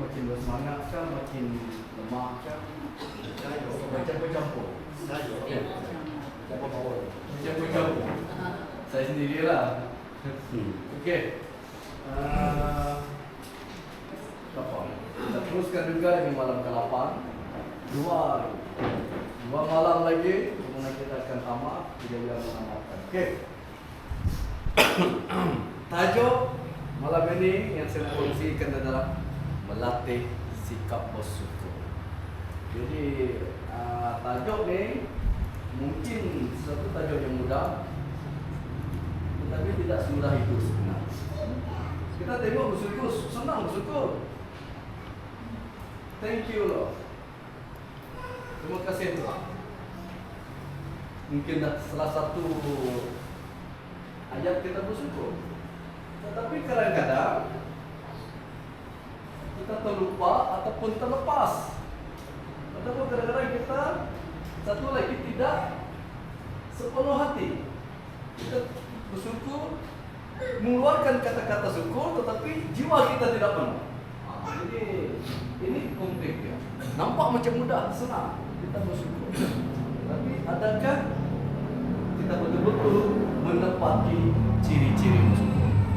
Makin bersemangat kah, makin lemah kah? Bercampur-campur. Bercampur-campur. Saya sendirilah. Okey. Kita teruskan juga dengan malam ke-8. Dua malam lagi, kemudian kita akan tamat. Bila menamatkan. Okey. Tajuk malam ini yang saya kongsikan adalah melatih sikap bersyukur. Jadi tajuk ni mungkin satu tajuk yang mudah, tetapi tidak semudah itu sebenarnya. Kita tengok bersyukur, senang bersyukur. Thank you Lord. Terima kasih Tuhan. Mungkin salah satu ayat kita bersyukur. Tetapi kadang-kadang kita terlupa ataupun terlepas. Ataupun kadang-kadang kita satu lagi tidak sepenuh hati. Kita bersyukur, mengeluarkan kata-kata syukur, tetapi jiwa kita tidak penuh. Jadi ini konflik ya. Nampak macam mudah, senang kita bersyukur. Tapi adakah kita betul-betul menepati ciri-ciri bersyukur?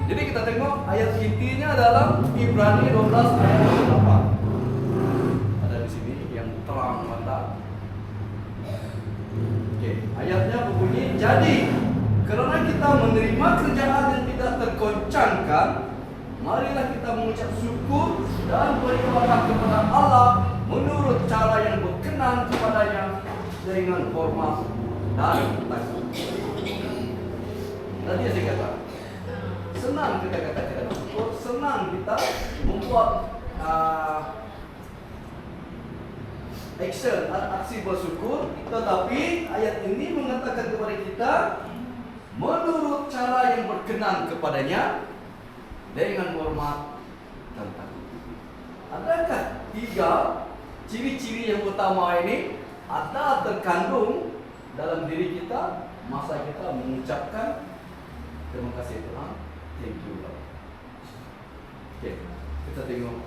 Jadi kita tengok ayat intinya dalam Ibrani 12 ayat 8. Ada di sini yang terang mata. Okey, ayatnya berbunyi, jadi karena kita menerima kerjaan yang tidak tergoncangkan, marilah kita mengucap syukur dan beribadah kepada Allah menurut cara yang berkenan kepadanya dengan hormat dan takut. Tadi saya kata, senang kita katakan syukur, senang kita membuat aksi bersyukur, tetapi ayat ini mengatakan kepada kita menurut cara yang berkenan kepadanya dengan hormat dan takut. Adakah tiga ciri-ciri yang utama ini ada terkandung dalam diri kita masa kita mengucapkan terima kasih Tuhan, thank you Lord. Okey, kita tengok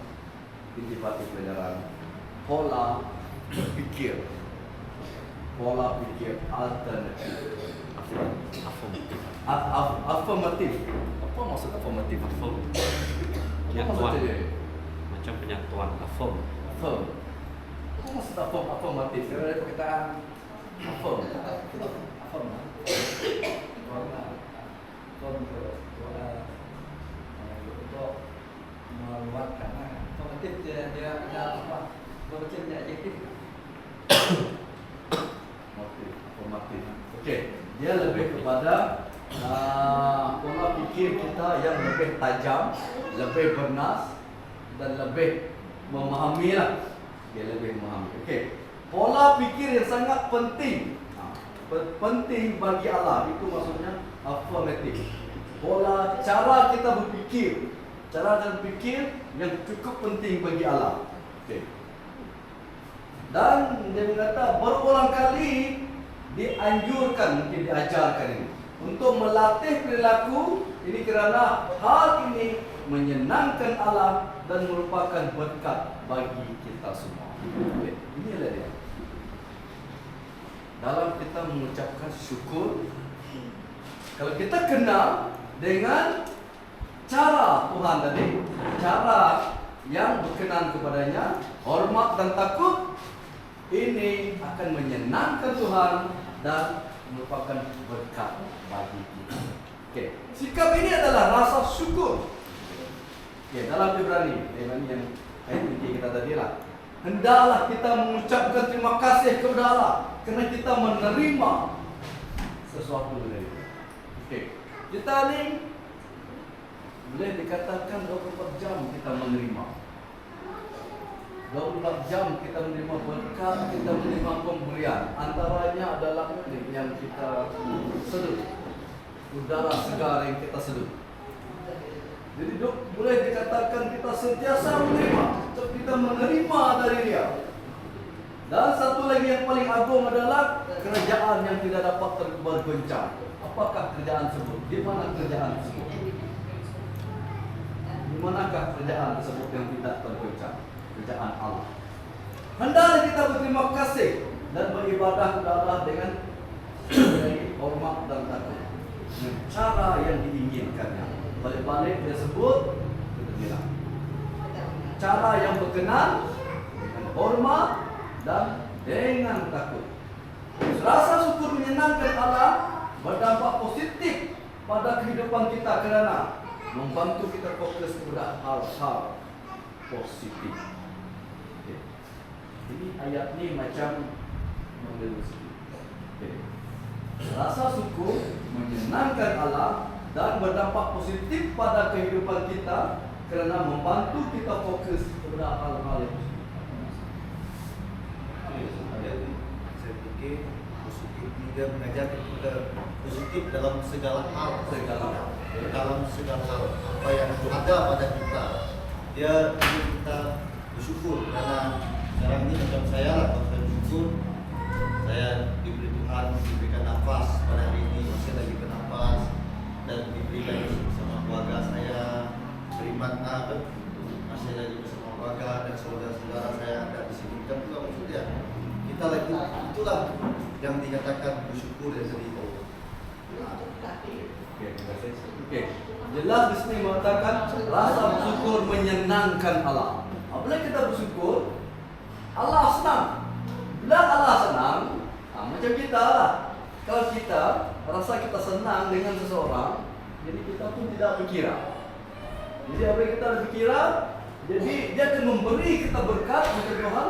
intisari pelajaran pola berfikir alternatif. Afirmatif. Apa maksud afirmatif? Penyatuan. Macam penyatuan. Affirm. Apa maksud afirmatif? Kalau ada perkataan affirm. Untuk menguatkan. Afirmatif dia ada apa? Berarti dia adjektif. Afirmatif. Okey, dia lebih kepada pola fikir kita yang lebih tajam, lebih bernas dan lebih memahami lah. Dia lebih memahami. Okey, pola fikir yang sangat penting. Penting bagi Allah, itu maksudnya affirmative. Pola cara kita berfikir, cara berfikir yang cukup penting bagi Allah. Okey. Dan dia berkata berulang kali dianjurkan, mungkin diajarkan ini untuk melatih perilaku ini kerana hal ini menyenangkan Allah dan merupakan berkat bagi kita semua. Okay. Inilah dia. Dalam kita mengucapkan syukur, kalau kita kenal dengan cara Tuhan tadi, cara yang berkenan kepadanya, hormat dan takut, ini akan menyenangkan Tuhan dan merupakan berkat bagi kita. Okey, sikap ini adalah rasa syukur. Okey, dalam Ibrani yang ayat inti kita tadi lah. Hendaklah kita mengucapkan terima kasih kepada Allah kerana kita menerima sesuatu dari Dia. Okey, kita ni boleh dikatakan 24 jam kita menerima. 24 jam kita menerima berkat, kita menerima pemberian. Antaranya adalah yang kita seduh, udara segar yang kita seduh. Jadi boleh dikatakan kita sentiasa menerima, kita menerima dari Dia. Dan satu lagi yang paling agung adalah kerajaan yang tidak dapat bergoncang. Apakah kerajaan tersebut? Di mana kerajaan tersebut? Di manakah kerajaan tersebut yang tidak tergoncang? Kerajaan Allah. Hendaklah kita berterima kasih dan beribadah kepada Allah dengan hormat dan takut, dengan cara yang diinginkannya. Balik-balik dia sebut, kita bilang cara yang berkenan, dengan hormat dan dengan takut. Rasa syukur menyenangkan Allah berdampak positif pada kehidupan kita kerana membantu kita fokus kepada hal-hal positif. Okay. Jadi ayat ni macam mengelus. Okay. Rasa syukur menyenangkan Allah dan berdampak positif pada kehidupan kita kerana membantu kita fokus kepada hal-hal yang positif. Saya fikir positif ini dia mengajar kita positif dalam segala hal, dalam segala hal apa yang ada pada kita. Dia ingin kita bersyukur karena sekarang ini macam saya lah, kalau saya bersyukur saya diberi Tuhan diberikan nafas pada hari ini, masih lagi bernafas dan diberi lagi bersama keluarga saya, beriman masih lagi bersama keluarga dan saudara-saudara saya ada di sini. Dan juga maksudnya kita lagi, itulah yang dikatakan bersyukur dari diri itu. Okey. Jelas di sini mengatakan rasa bersyukur menyenangkan Allah. Apabila kita bersyukur, Allah senang. Bila Allah senang, macam kita lah. Kalau kita rasa kita senang dengan seseorang, jadi kita pun tidak berkira. Jadi apabila kita berkira, jadi dia akan memberi kita berkat macam Tuhan,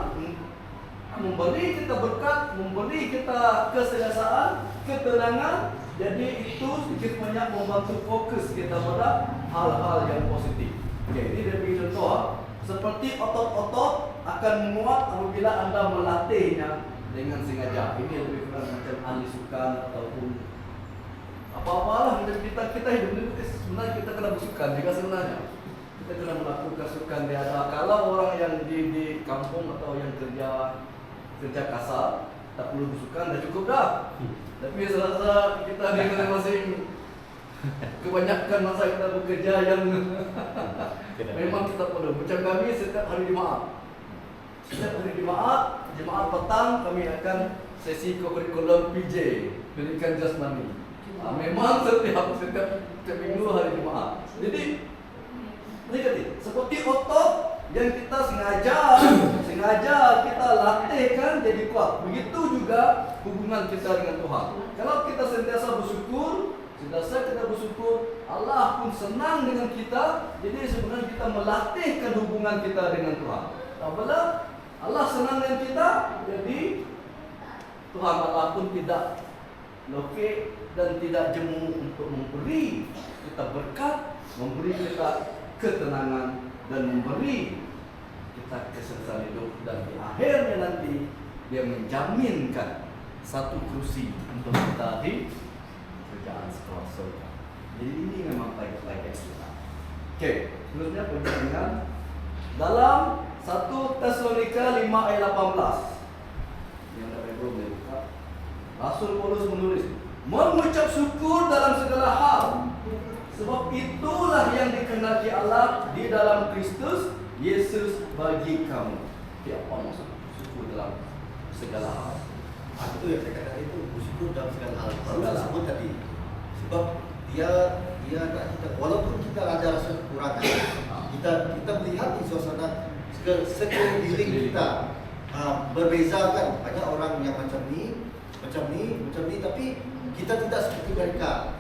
memberi kita berkat, memberi kita keselesaan, ketenangan. Jadi itu sedikit banyak membantu fokus kita pada hal-hal yang positif. Okey, ini dia beri contoh. Seperti otot-otot akan menguat apabila anda melatihnya dengan sengaja. Ini lebih kurang macam ahli sukan ataupun apa-apalah. Kita hidup ini sebenarnya kita kena bersukan juga sebenarnya. Kita kena melakukan sukan dia ada. Kalau orang yang di kampung atau yang kerja kasar tak perlu bersukan, dah cukup dah. Tapi rasa kita di masing-masing kebanyakan masa kita bekerja yang memang kita perlu. Macam kami setiap hari Jumaat. Setiap hari Jumaat petang kami akan sesi kurikulum PJ, pendidikan jasmani. Memang setiap minggu hari Jumaat. Jadi seperti otot yang kita sengaja kita latihkan jadi kuat. Begitu juga hubungan kita dengan Tuhan. Kalau kita sentiasa bersyukur, Allah pun senang dengan kita. Jadi sebenarnya kita melatihkan hubungan kita dengan Tuhan. Apabila Allah senang dengan kita, jadi Tuhan Allah pun tidak lokek dan tidak jemu untuk memberi kita berkat, memberi kita ketenangan dan memberi kita kesenangan hidup, dan di akhirnya nanti dia menjaminkan satu kursi untuk kita di kerajaan sekolah surga. Jadi ini memang target kita. Okey, seterusnya perhatikan dalam 1 Tesalonika 5 ayat 18. Yang ada belum buka. Rasul Paulus menulis, mengucap syukur dalam segala hal, sebab itulah yang dikehendaki Allah di dalam Kristus Yesus bagi kamu. Apa maksud syukur dalam segala hal? Itu yang saya katakan itu bersyukur dalam segala hal. Baru Segala. saya sebut tadi. Sebab dia dia anak kita. Walaupun kita ada rasa kekurangan, kita melihat di suasana sekeliling kita berbeza kan. Banyak orang yang macam ni, tapi kita tidak seperti mereka.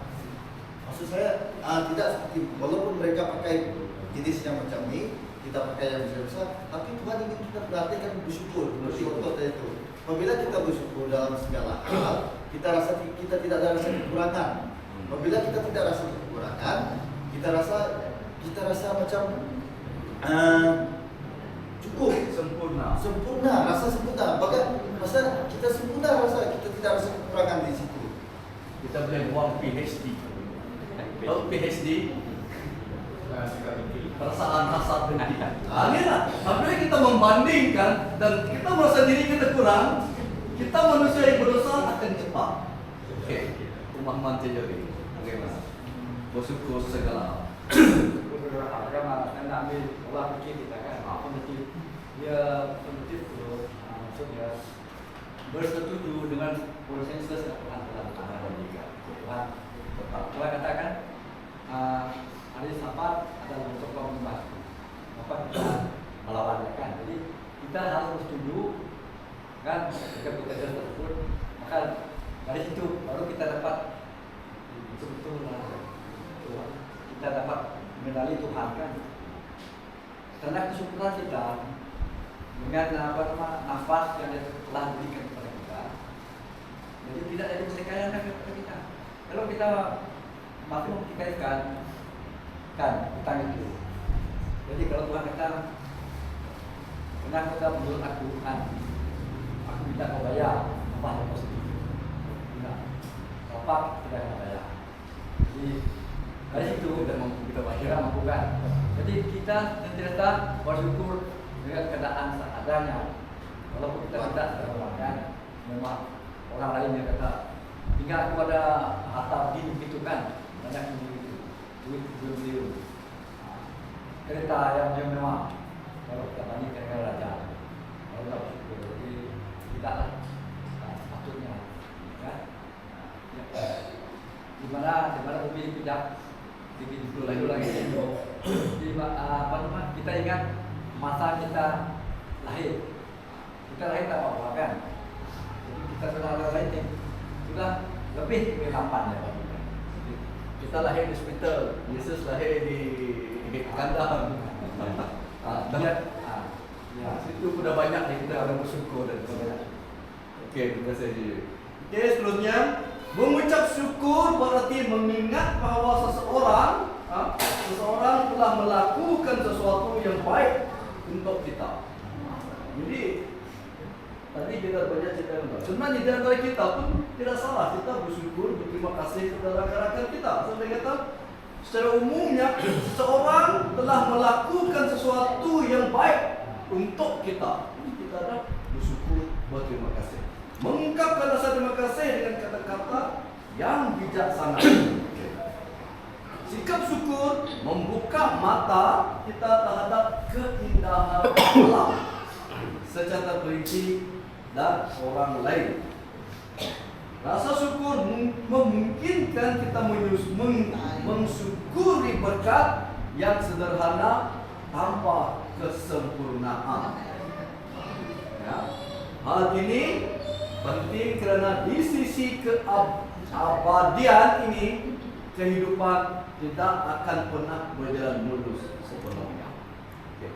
Maksud saya tidak seperti, walaupun mereka pakai jenis yang macam ni, kita pakai yang besar-besar, tapi Tuhan ingin kita perhatikan bersyukur. Seperti contoh tadi itu. Apabila kita bersyukur dalam segala hal, kita tidak ada rasa kekurangan. Apabila kita tidak rasa kekurangan, kita rasa macam cukup, sempurna, rasa sempurna. Bahkan masa kita sempurna, kita tidak rasa kekurangan di situ. Kita boleh buang PhD. Kalau PhD, perasaan hasad dengki. Ini lah. Apabila kita membandingkan dan kita merasa diri kita kurang, kita manusia yang berdosa akan cepat. Oke, pemahaman teori. Bagaimana? Bersyukur segala. Karena ambil olah fikir kita kan, kognitif, dia kognitif itu maksudnya bersetuju dengan konsensus yang Tuhan telah katakan juga. Tuhan katakan hari Sabat adalah untuk membantu. Apa kita melawannya kan? Jadi kita harus setuju kan dengan konsensus tersebut. Maka dari situ baru kita dapat betul-betul kita dapat mengenali Tuhan kan. Karena kesyukuran kita dengan nafas yang telah diberikan kepada kita, jadi tidak ada kesekayaan kepada kita. Kalau kita mampu dikaitkan kan utang itu. Jadi kalau Tuhan kata, pernah kita menurut aku kan, aku tidak mau bayar apa yang positif. Tidak, bapak tidak mau bayar. Jadi dari situ kita mampu kan. Jadi kita sentiasa bersyukur dengan keadaan seadanya. Walaupun kita tidak terlalu memang orang lain yang kata tinggal aku ada harta begitu kan, banyak begitu, duit bilion, kereta yang memang kalau kita bandingkan dengan raja, kalau kita bersyukur, jadi tidaklah patutnya, kan? Di mana lebih tidak dulu lagi. Jadi kita ingat masa kita lahir. Kita lahir tak apa-apa kan. Jadi kita sudah lahir sudah lebih dari 8 ya. Kita lahir di hospital, Yesus lahir di kandang. Ya, situ sudah banyak nih kita ada bersyukur dan sebagainya. Oke, terima kasih. Oke, seterusnya mengucap syukur berarti mengingat bahwa seseorang telah melakukan sesuatu yang baik untuk kita. Jadi tadi kita banyak cerita tentang. Sebenarnya di antara kita pun tidak salah kita bersyukur, berterima kasih kepada rakan-rakan kita. Sampai kata secara umumnya seseorang telah melakukan sesuatu yang baik untuk kita. Kita ada bersyukur, berterima kasih. Mengungkapkan rasa terima kasih dengan kata-kata yang bijaksana. Sikap syukur membuka mata kita terhadap keindahan alam secara perinci dan orang lain. Rasa syukur memungkinkan kita mensyukuri berkat yang sederhana tanpa kesempurnaan. Ya. Hal ini penting kerana di sisi keabadian ini kehidupan tidak akan pernah berjalan mulus sepenuhnya. Okey.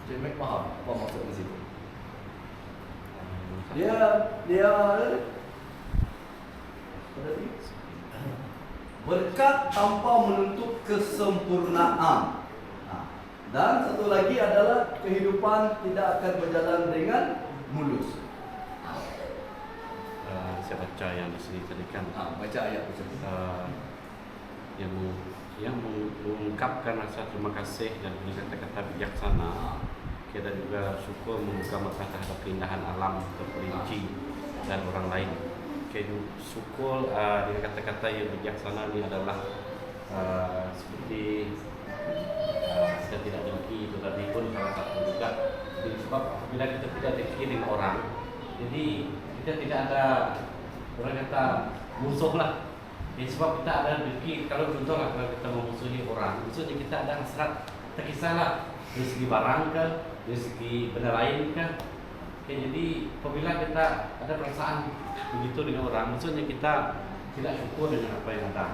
Jadi faham apa maksud di situ? Dia berkat tanpa menuntut kesempurnaan. Dan satu lagi adalah kehidupan tidak akan berjalan dengan mulus. Saya baca yang di sini tadi kan, Baca ayat macam yang mengungkapkan rasa terima kasih dan kata-kata bijaksana, dan juga syukur membuka mata terhadap keindahan alam terperinci dan orang lain. Syukur dengan kata-kata yang bijaksana ini adalah seperti saya tidak dengki itu tadi pun salah satu juga. Sebab apabila kita tidak dengki dengan orang, jadi kita tidak ada orang kata musuh lah. Sebab kita ada rezeki, kalau contohlah kalau kita memusuhi orang, maksudnya kita ada hasrat, terkisahlah dari segi barang ke, dari segi benda lain ke. Jadi apabila kita ada perasaan begitu dengan orang, maksudnya kita tidak syukur dengan apa yang ada.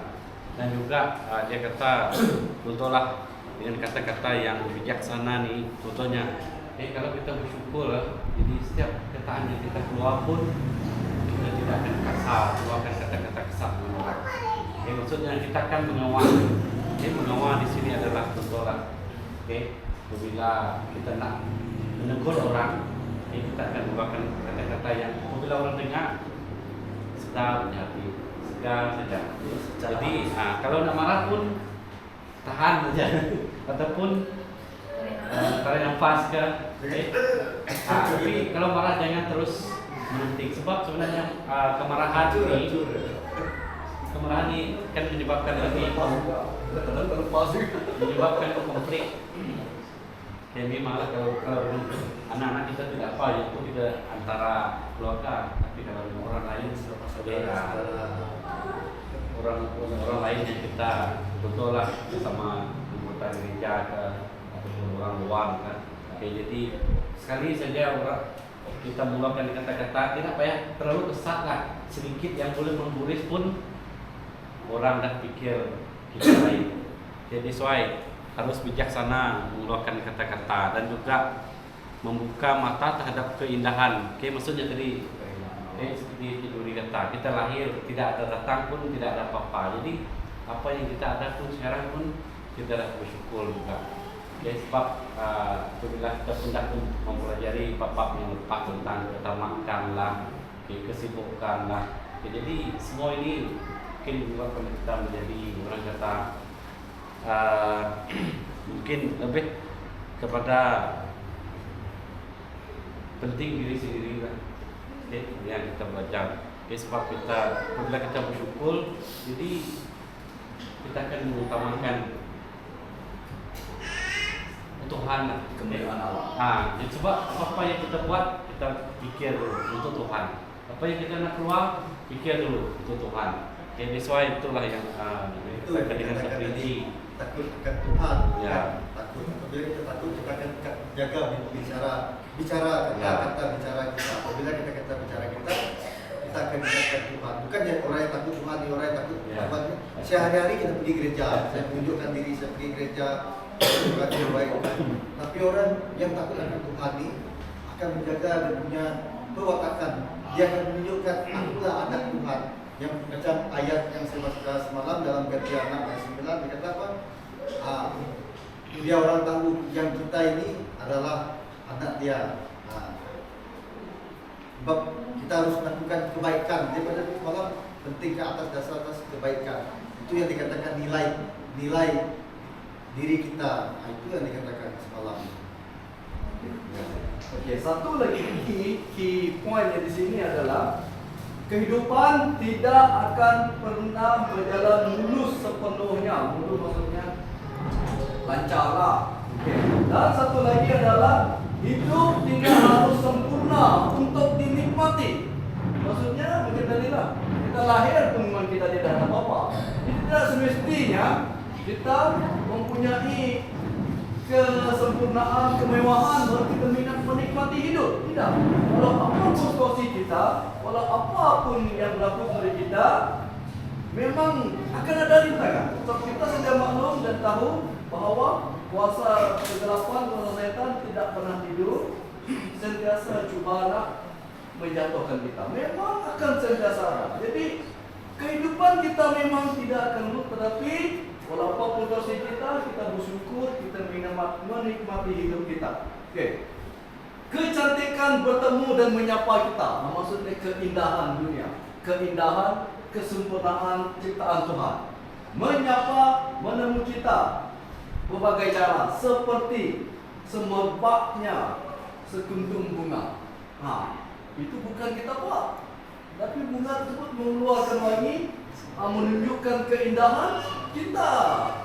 Dan juga dia kata, contohlah dengan kata-kata yang bijaksana nih, contohnya, kalau kita bersyukur, jadi setiap kataan yang kita keluar pun kita tidak akan kasar, keluarkan kata-kata kasar dengan orang. Maksudnya kita akan mengawal. Mengawal di sini adalah contohlah. Apabila kita nak menegur orang, kita akan menggunakan kata-kata yang apabila orang dengar sedap di hati, segar saja. Jadi kalau nak marah pun tahan saja, ataupun tarik nafas ke. Tapi kalau marah jangan terus menanti, sebab sebenarnya kemarahan ini kan menyebabkan konflik. Memanglah kalau anak-anak kita tidak apa, itu tidak antara keluarga, tapi kalau dengan orang lain orang lain yang kita betul lah sama anggota gereja ke ataupun orang luar kan. Jadi sekali saja orang kita mulakan kata-kata tidak payah terlalu kesat lah, sedikit yang boleh mengguris pun orang dah pikir kita lain. Jadi sesuai harus bijaksana mengeluarkan kata-kata dan juga membuka mata terhadap keindahan. Maksudnya tadi seperti Duri kata, kita lahir tidak ada datang pun tidak ada apa-apa. Jadi apa yang kita ada pun sekarang pun kita dah bersyukur juga. Sebab apabila kita pun dah mempelajari bab-bab yang lepas tentang ketamakan lah, kesibukan lah. Jadi semua ini mungkin menyebabkan kita menjadi orang kata mungkin lebih kepada penting diri sendiri lah, yang kita belajar. Sebab kita apabila kita bersyukur, jadi kita akan mengutamakan Tuhan, kemuliaan Allah. Jadi sebab apa yang kita buat kita pikir untuk Tuhan, apa yang kita nak keluar pikir dulu untuk Tuhan. Jadi sesuai itulah yang itu kita dengan seperti takut akan Tuhan. Ya. Takut. Apabila kita takut, kita akan jaga bicara kata-kata bicara kita. Apabila kita bicara kita akan mengingatkan Tuhan. Bukan ya orang yang takut Tuhan, orang yang takut Tuhan. Sehari-hari kita pergi gereja, saya tunjukkan diri saya pergi gereja, bukan yang baik. Tapi orang yang takut akan Tuhan ini akan menjaga dan punya perwatakan. Dia akan menunjukkan akulah anak Tuhan. Yang macam ayat yang saya baca semalam dalam Galatia 6 ayat 9 dia kata apa? Dia orang tahu yang kita ini adalah anak dia. Sebab kita harus melakukan kebaikan. Daripada semalam penting ke atas dasar kebaikan. Itu yang dikatakan nilai diri kita. Itu yang dikatakan semalam. Okey, satu lagi key pointnya di sini adalah kehidupan tidak akan pernah berjalan mulus sepenuhnya. Mulus maksudnya lancarlah. Okay. Dan satu lagi adalah hidup tidak harus sempurna untuk dinikmati. Maksudnya macam tadilah, kita lahir pun memang kita tidak ada apa-apa. Jadi tidak semestinya kita mempunyai kesempurnaan, kemewahan baru kita menikmati hidup. Tidak. Walau apapun situasi kita, walau apapun yang berlaku pada kita, memang akan ada rintangan. So, kita sudah maklum dan tahu bahawa kuasa kegelapan, kuasa setan tidak pernah tidur, sentiasa cubalah menjatuhkan kita. Memang akan sentiasa ada. Jadi kehidupan kita memang tidak akan luput, tetapi walau apapun situasi kita bersyukur, kita menikmati hidup kita. Okey. Kecantikan bertemu dan menyapa kita. Maksudnya keindahan dunia, keindahan, kesempurnaan ciptaan Tuhan. Menyapa, menemui kita berbagai cara, seperti semerbaknya sekuntum bunga. Itu bukan kita buat, tapi bunga tersebut mengeluarkan wangi, menunjukkan keindahan, kita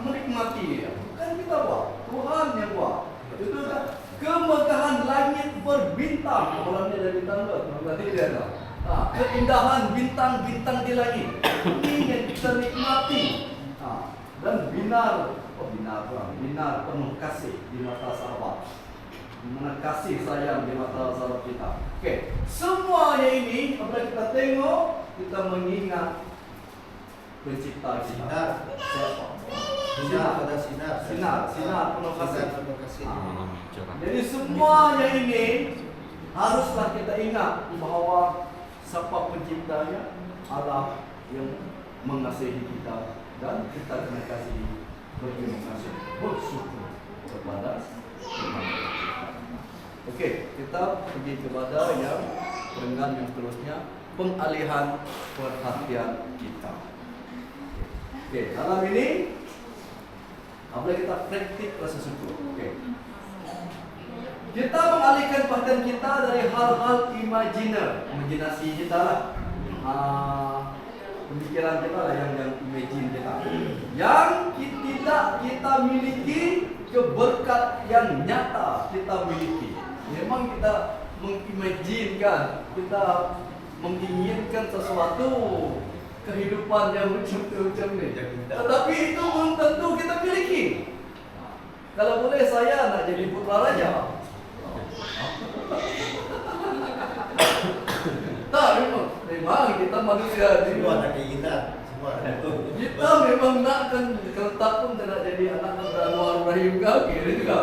menikmati. Bukan kita buat, Tuhan yang buat. Itu kan kemegahan langit berbintang. Malamnya ada bintang berarti dia ada. keindahan bintang-bintang di langit. Ini yang kita nikmati. Dan binar penuh kasih di mata sahabat. Mana kasih sayang di mata sahabat kita. Oke, semuanya ini apabila kita tengok, kita mengingat pencipta kita. Siapa? Sinar penuh kasih. Jadi semuanya ini haruslah kita ingat bahwa siapa penciptanya, Allah yang mengasihi kita, dan kita kena kasih berterima kasih, bersyukur kepada Tuhan. Oke, kita pergi kepada yang dengan yang terusnya, pengalihan perhatian kita. Oke, dalam ini apabila kita praktik rasa syukur. Oke. Kita mengalihkan perhatian kita dari hal-hal imajinasi kita lah. Pemikiran kita lah yang imagine kita. Yang tidak kita miliki, keberkat yang nyata kita miliki. Memang kita mengimajinkan, kita menginginkan sesuatu kehidupan yang macam ni. Tetapi itu belum tentu kita miliki. Kalau boleh saya nak jadi putra raja. Tak, memang kita manusia Semua ada keinginan. kita memang nakkan kalau tak pun tidak jadi anak Anwar Ibrahim kaki juga.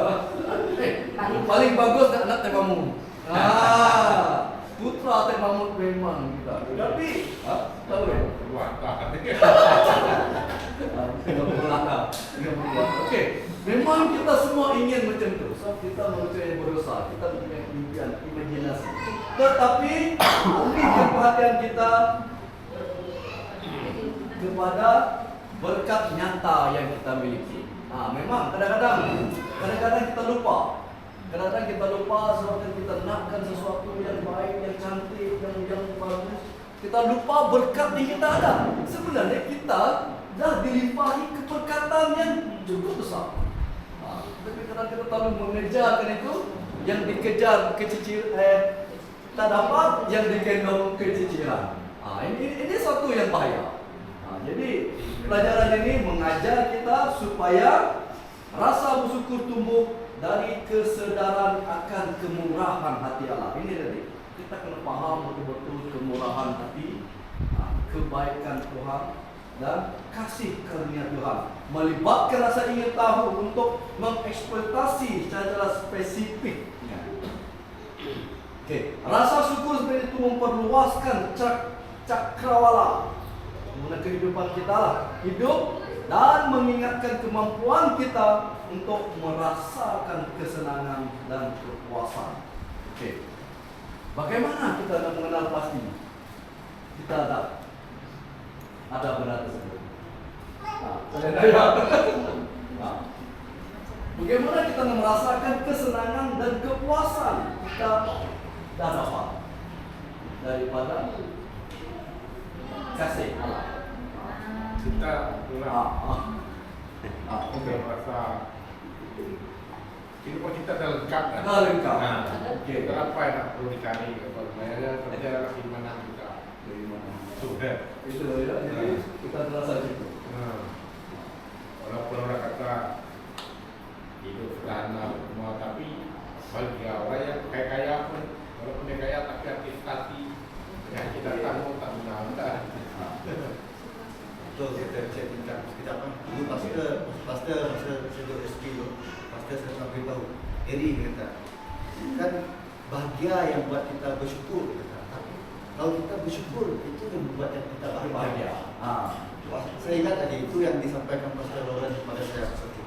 Paling bagus anak Teh Mahmud. Putra Teh Mahmud memang kita. Tapi tahu ya? Okey, memang kita semua ingin macam tu. Sebab kita manusia yang berusaha, kita punya impian, imajinasi. Tetapi alihkan perhatian kita kepada berkat nyata yang kita miliki. Memang kadang-kadang kita lupa. Kadang-kadang kita lupa sebab kita nakkan sesuatu yang baik, yang cantik, yang bagus. Kita lupa berkat yang kita ada. Sebenarnya kita dah dilimpahi keberkatan yang cukup besar. Tapi kadang kita terlalu mengejarkan itu, yang dikejar tak dapat, yang digendong keciciran. Ini satu yang bahaya. Jadi pelajaran ini mengajar kita supaya rasa bersyukur tumbuh dari kesedaran akan kemurahan hati Allah. Ini tadi kita kena faham betul-betul kemurahan hati, kebaikan Tuhan dan kasih karunia Tuhan. Melibatkan rasa ingin tahu untuk mengeksploitasi secara spesifik. Rasa syukur seperti itu memperluaskan cakrawala kehidupan kita lah. Hidup dan mengingatkan kemampuan kita untuk merasakan kesenangan dan kepuasan. Bagaimana kita nak mengenal pasti kita ada benar tersebut? Bagaimana kita merasakan kesenangan dan kepuasan kita dah dapat daripada kasih Allah. Kita merasa kehidupan kita dah lengkap kan? Dah lengkap. Kita apa yang nak perlu dicari? Sebenarnya kerja keimanan kita. Sudah. Itu ya. Jadi kita terasa itu. Walaupun orang kata hidup sederhana semua, tapi bagi orang yang kaya pun, walaupun dia kaya tapi hati yang kita tahu tak benar. Betul, saya tingkat kita kan dulu pastor sejauh SK tu, pastor saya sampai tahu Eri kata kan bahagia yang buat kita bersyukur kata. Tapi kalau kita bersyukur itu yang membuat kita bahagia. Saya ingat tadi itu yang disampaikan Pastor Lawrence kepada saya seperti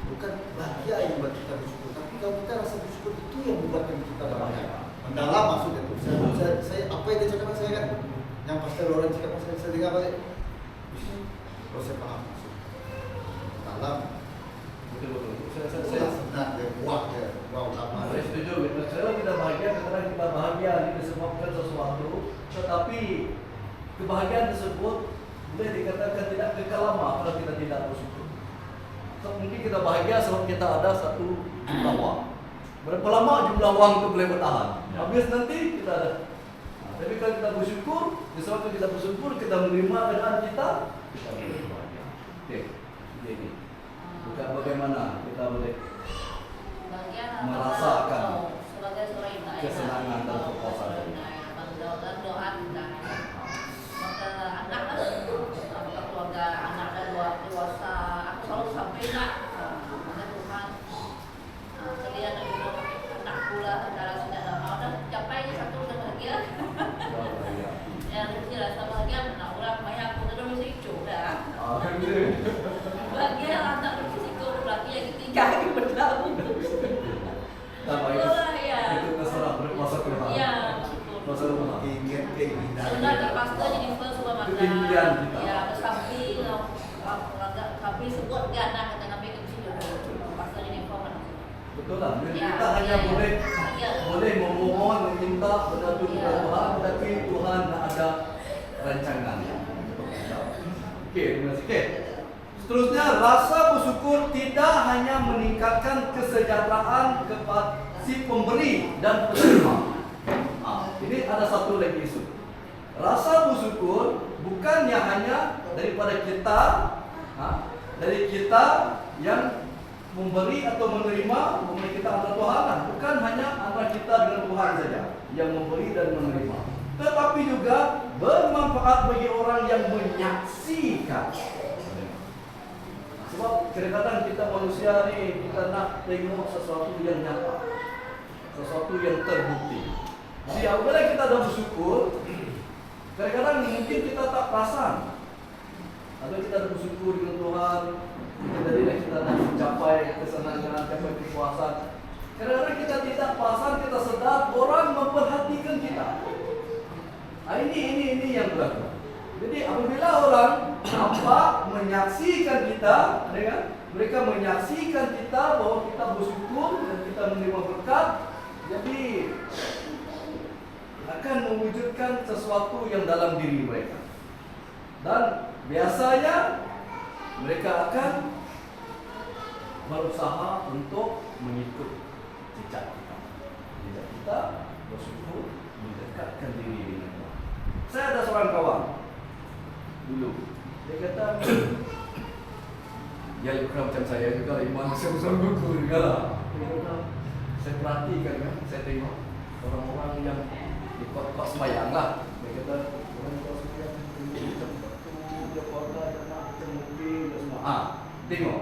bukan bahagia yang buat kita bersyukur, tapi kalau kita rasa bersyukur itu yang membuatkan kita bahagia. Mendalam maksudnya itu. Saya apa yang dia cakap saya kan, yang Pastor Lawrence cakap saya dengar balik. Terus saya paham maksud. Dalam Betul. saya senang dia buat dia. Wow, lama. Saya setuju. Kalau kita bahagia, kadang-kadang kita bahagia disebabkan sesuatu, tetapi kebahagiaan tersebut boleh dikatakan tidak kekal lama kalau kita tidak bersyukur. So, mungkin kita bahagia sebab kita ada satu jumlah wang. Berapa lama jumlah wang itu boleh bertahan? Habis nanti kita ada. Tapi kalau kita bersyukur, disebabkan kita bersyukur, kita menerima keadaan kita boleh bahagia. Oke, ini. Bukan bagaimana kita boleh merasakan sebagai seorang ibu kesenangan dan kepuasan. dan doa kita maka anak apakah keluarga anak dan dewasa aku selalu sampaikan kepada Tuhan kalian dan juga anak pula antara sudah lama dan capai satu udah bahagia ya lebih rasa bahagia anak orang banyak aku udah bisa hijau dah bahagia anak berisiko laki yang ketiga yang berlalu Tambah itu, itu terserah berkuasa Tuhan. iya Kuasa Tuhan. Ingat keinginan. sudah terpaksa jadi first semua mata Ketinggian kita. ya bersapi kami sebut gana kata kami ke sini terpaksa jadi first Betul lah. Jadi Ya, kita hanya ya, boleh ya. boleh memohon, meminta benar-benar Ya. kepada Tuhan, tapi Tuhan ada rancangannya. Oke, terima kasih. Oke. Seterusnya, rasa bersyukur tidak hanya meningkatkan kesejahteraan kepada si pemberi dan penerima. Ini ada satu lagi isu. Rasa bersyukur bukannya hanya daripada kita, dari kita yang memberi atau menerima, memberi kita antara Tuhan, bukan hanya antara kita dengan Tuhan saja yang memberi dan menerima, tetapi juga bermanfaat bagi orang yang menyaksikan. Sebab kadang-kadang kita manusia ni, kita nak tengok sesuatu yang nyata, sesuatu yang terbukti. Jadi apabila kita dah bersyukur, kadang-kadang mungkin kita tak perasan. Atau kita dah bersyukur dengan Tuhan, jadi kita nak capai kesenangan, capai kepuasan. Kadang-kadang kita tidak perasan, kita sedar orang memperhatikan kita. Ini yang berlaku. Jadi apabila orang nampak menyaksikan kita, mereka menyaksikan kita bahwa kita bersyukur dan kita menerima berkat, jadi akan mewujudkan sesuatu yang dalam diri mereka. Dan biasanya mereka akan berusaha untuk mengikut jejak kita. Jejak kita bersyukur, mendekatkan diri dengan Tuhan. Saya ada seorang kawan dulu, dia kata dia kurang macam saya juga, iman saya besar buku juga lah. Dia kata, saya perhatikan kan, saya tengok orang-orang yang di kos sembahyang lah. Dia kata orang kos sembahyang macam batu, dia keluarga, dia macam mobil, dia semua. Tengok,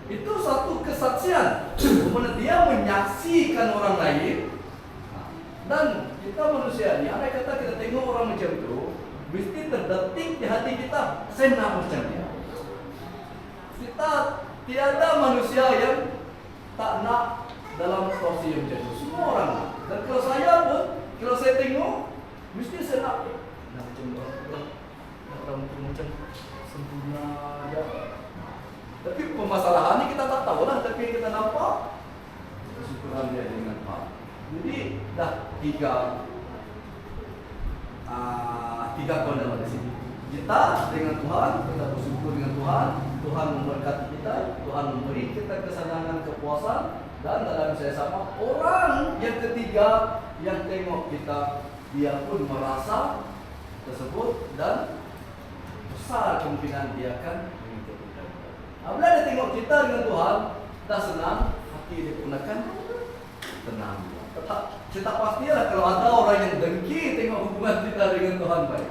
itu satu kesaksian dimana dia menyaksikan orang lain. Dan kita manusia ni, andai kata kita tengok orang macam tu, mesti terdetik di hati kita, saya nak macam dia. Kita tiada manusia yang tak nak dalam situasi yang macam itu. Semua orang nak. Dan kalau saya pun, kalau saya tengok, mesti saya nak macam orang macam sempurna aja. Tapi permasalahan ni kita tak tahu lah. Tapi yang kita nampak, kesyukuran dia dengan Tuhan. Jadi dah tiga kondisi di sini. Kita dengan Tuhan, kita bersyukur dengan Tuhan, Tuhan memberkati kita, Tuhan memberi kita kesenangan, kepuasan, dan dalam saya sama orang yang ketiga yang tengok kita, dia pun merasa tersebut dan besar kemungkinan dia akan mengikuti kita. Apabila dia tengok kita dengan Tuhan, dah senang, hati dia pun akan tenang. Saya tak pastilah kalau ada orang yang dengki tengok hubungan kita dengan Tuhan baik.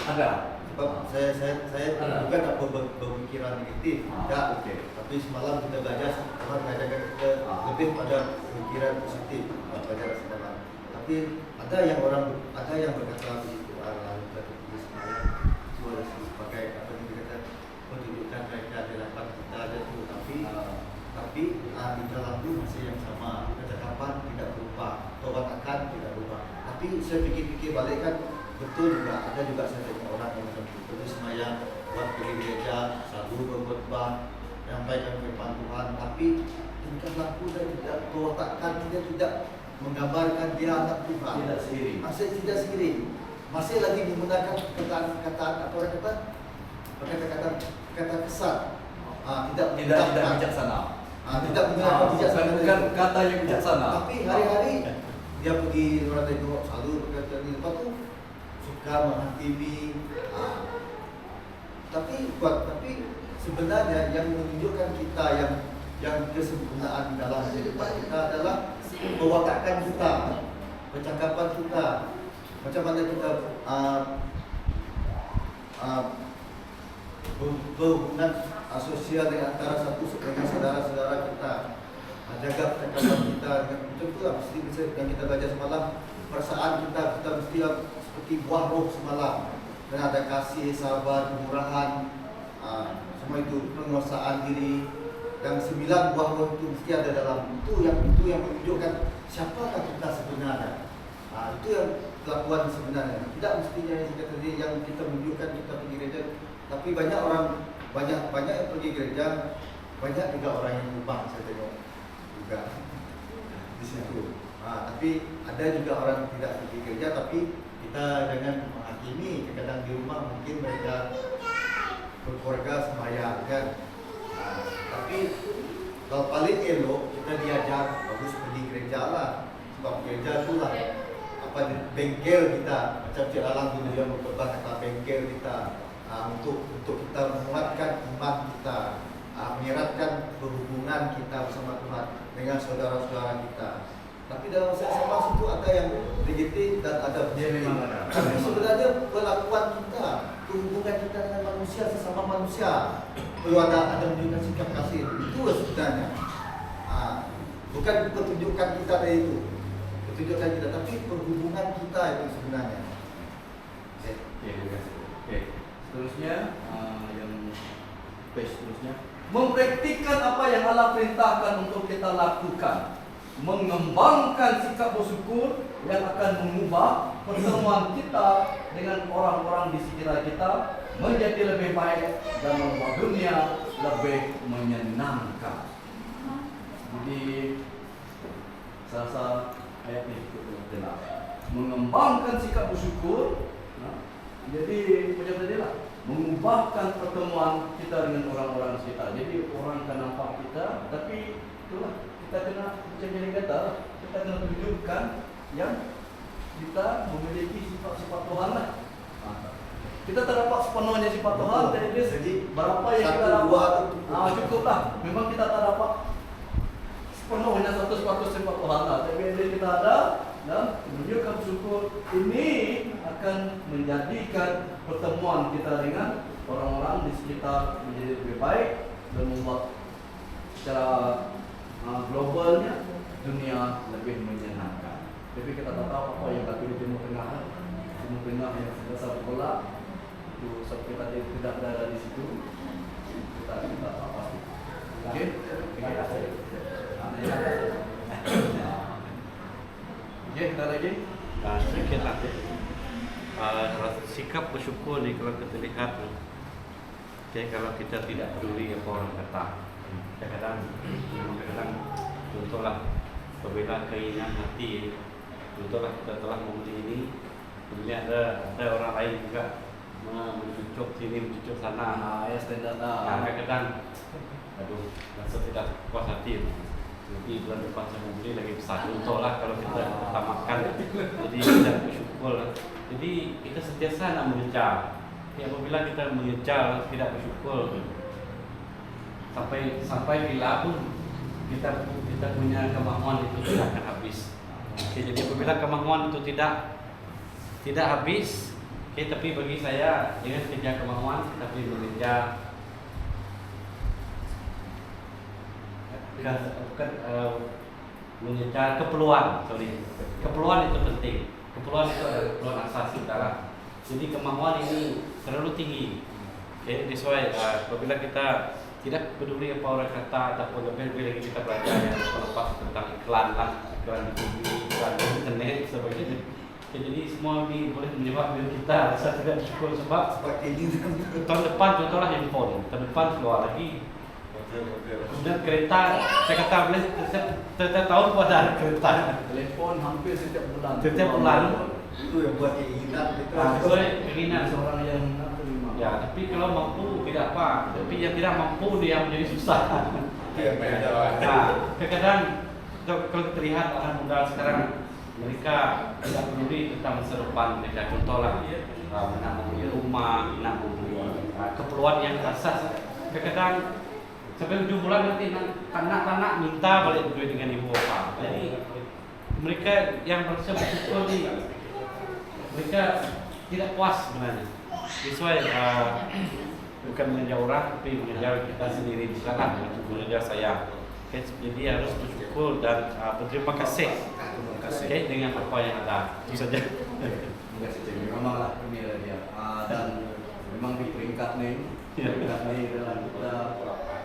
Ada. Sebab saya bukan apa berpikiran negatif. Tak. Okey. Tapi semalam kita belajar, Tuhan mengajarkan kita lebih pada pemikiran positif belajar semalam. Tapi ada yang berkata begitu, lalu kita semalam semua sebagai apa yang kita menunjukkan mereka di hadapan kita ada tu, tapi di dalam tu masih yang sama, kecakapan tidak berubah, tobat akan tidak berubah. Tapi saya fikir-fikir balik kan, betul juga, ada juga saya tengok orang yang macam itu, terus semayang, buat pergi gereja, selalu berkhotbah, menyampaikan firman Tuhan, tapi tingkah laku dan tidak perwatakan, dia tidak menggambarkan dia anak Tuhan. Tidak seiring. Masih tidak seiring. Masih lagi menggunakan kata-kata atau orang kata kesan. Tidak bijaksana. Tidak menggunakan bijaksana. Bukan kata yang bijaksana. Tapi hari-hari dia pergi orang tengok selalu berkata ni, lepas tu suka menghakimi. Tapi sebenarnya yang menunjukkan kita yang kesempurnaan dalam kehidupan kita adalah perwatakan kita, percakapan kita, macam mana kita berhubungan sosial dengan antara satu dengan saudara-saudara kita, jaga percakapan kita dengan macam itulah. Mesti yang kita belajar semalam, perasaan kita mesti seperti buah roh semalam, dan ada kasih, sabar, kemurahan, semua itu, penguasaan diri, dan 9 buah roh itu mesti ada dalam itu yang menunjukkan siapakah kita sebenarnya. Itu yang kelakuan sebenarnya. Tidak mestinya yang kita menunjukkan kita pergi gereja, tapi banyak yang pergi gereja, banyak juga orang yang lubang saya tengok juga di situ. Tapi ada juga orang yang tidak pergi gereja, tapi kita jangan menghakimi. Kadang di rumah mungkin mereka berkeluarga sembahyang kan. Tapi kalau paling elok kita diajar bagus pergi gereja lah, sebab gereja itulah bengkel kita, macam Cik Lalang dulu yang berkhotbah kata bengkel kita, untuk kita menguatkan iman kita, menyeratkan berhubungan kita bersama Tuhan dengan saudara-saudara kita. Tapi dalam sama situ ada yang negatif dan ada memang ada. Tapi sebenarnya perlakuan kita, hubungan kita dengan manusia, sesama manusia, perlu ada menunjukkan sikap kasih. Itu sebenarnya. Bukan pertunjukan kita dari itu, pertunjukan kita, tapi perhubungan kita itu sebenarnya. Oke. Seterusnya yang page seterusnya, mempraktikkan apa yang Allah perintahkan untuk kita lakukan, mengembangkan sikap bersyukur yang akan mengubah pertemuan kita dengan orang-orang di sekitar kita menjadi lebih baik dan membuat dunia lebih menyenangkan. Jadi salah ayat ini cukup jelas. Mengembangkan sikap bersyukur. Jadi macam tadi lah, mengubahkan pertemuan kita dengan orang-orang sekitar. Jadi orang akan nampak kita, tapi itulah kita kena macam yang kata, kita kena tunjukkan yang kita memiliki sifat-sifat Tuhan lah. Kita terdapat sepenuhnya sifat Tuhan, jadi berapa yang kita dapat, cukuplah. Memang kita tak dapat sepenuhnya 100% sifat Tuhan lah. Tapi yang kita ada dan menunjukkan syukur ini akan menjadikan pertemuan kita dengan orang-orang di sekitar menjadi lebih baik dan membuat secara globalnya dunia lebih menyenangkan. Tapi kita tak tahu apa yang terjadi di Timur Tengah. Timur Tengah yang sedang bola itu sebab kita tidak berada di situ. Kita tak tahu pasti. Oke, terima kasih. Kita lagi. Sedikit lah. Sikap bersyukur ni kalau kita lihat, kalau kita tidak peduli apa orang kata, kadang-kadang contohlah apabila keinginan hati, contohlah kita telah membeli ini, kemudian ada orang lain juga mencucuk sini, mencucuk sana, Ya standar kadang-kadang aduh, rasa tidak puas hati. Jadi bulan depan saya mau beli lagi besar. Contohlah kalau kita tamatkan, jadi kita bersyukur. Jadi kita sentiasa nak mengejar. Apabila kita mengejar tidak bersyukur, sampai bila pun kita punya kemampuan itu tidak akan habis. Jadi apabila kemampuan itu tidak habis, tapi bagi saya jangan kejar kemampuan, tapi mengejar mengejar keperluan. Keperluan itu penting. Keperluan itu adalah keperluan asas kita lah. Jadi kemampuan ini terlalu tinggi. Sesuai apabila kita tidak peduli apa orang kata ataupun lebih lagi kita belajar yang terlepas tentang iklan lah, iklan di TV, iklan di internet sebagainya. Jadi semua ini boleh menyebabkan kita rasa tidak syukur sebab Seperti ini tahun depan contohlah handphone, tahun depan keluar lagi. Kemudian kereta, saya kata boleh setiap tahun pun ada kereta. Telepon hampir setiap bulan. Setiap bulan. itu yang buat keinginan itu. Sesuai keinginan Seorang yang nak terima. Ya, tapi kalau mampu tidak apa. Tapi yang tidak mampu dia menjadi susah. Itu yang beda. Nah, kadang-kadang kalau kita lihat anak muda sekarang mereka tidak peduli tentang masa depan mereka. Contohlah nak membeli rumah, nak membeli keperluan yang asas. Kadang-kadang sampai ujung bulan nanti anak-anak minta balik duit dengan ibu bapa. Jadi mereka yang merasa bersyukur ni, mereka tidak puas sebenarnya. Sesuai bukan mengejar orang, tapi mengejar kita sendiri juga lah, mengejar sayang. Okay, jadi harus bersyukur dan berterima kasih. Okay, dengan apa yang ada. Itu saja. Terima kasih. Memanglah ini dia. Dan memang di peringkat ni, dalam kita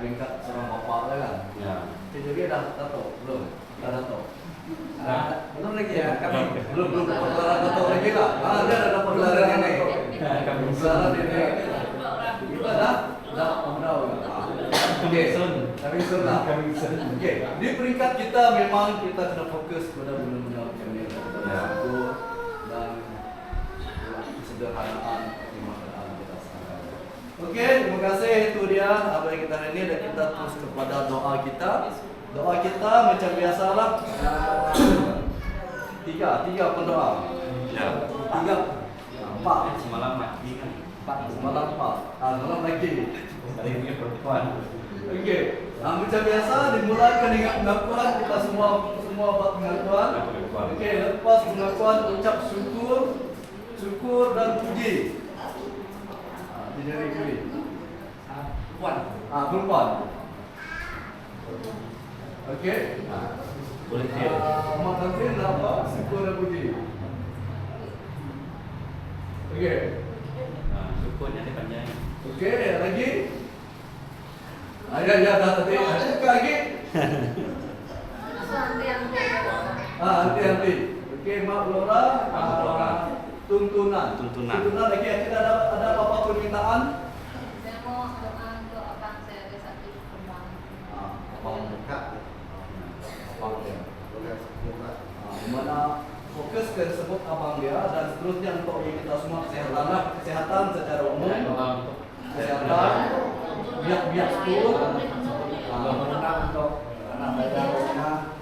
peringkat seorang bapak lah kan. Ya. Jadi dah tahu belum? Dah tahu. Belum lagi ya? Kami belum dapat gelaran tahu lagi lah. Dia dah dapat gelaran ini. Gelaran ini. Kita dah tahu. Kami sudah. Okey. Di peringkat kita memang kita kena fokus pada benda-benda macam ni. Dan kesederhanaan keadaan kita sekarang. Okey, terima kasih. Itu dia apa yang kita hari ini, dan kita terus kepada doa kita. Doa kita macam biasalah. Tiga pendoa. Ya. Empat. Semalam mati kan. Semalam empat. Semalam lagi. Hari ini perempuan. Okey. Macam biasa dimulakan dengan pengakuan. Kita semua buat pengakuan. Okey, lepas pengakuan ucap syukur dan puji. Jadi kiri. Perempuan. Okey. Boleh dia. Mak Tantin apa? Syukur dan puji. Okey. Syukurnya dia panjang. Okey, lagi. Ya, dah tadi. Ada lagi? Nanti. Okey, Mak Laura. Tuntunan. Tuntunan lagi. Kita ada apa-apa permintaan? Saya mau doa untuk abang saya ada satu kembang. Abang dekat. Abang dia. Boleh semoga. Di mana fokus ke sebut abang dia, dan seterusnya untuk kita semua kesehatan secara umum. Kesehatan. Biak sekolah. Menang untuk anak belajar rumah,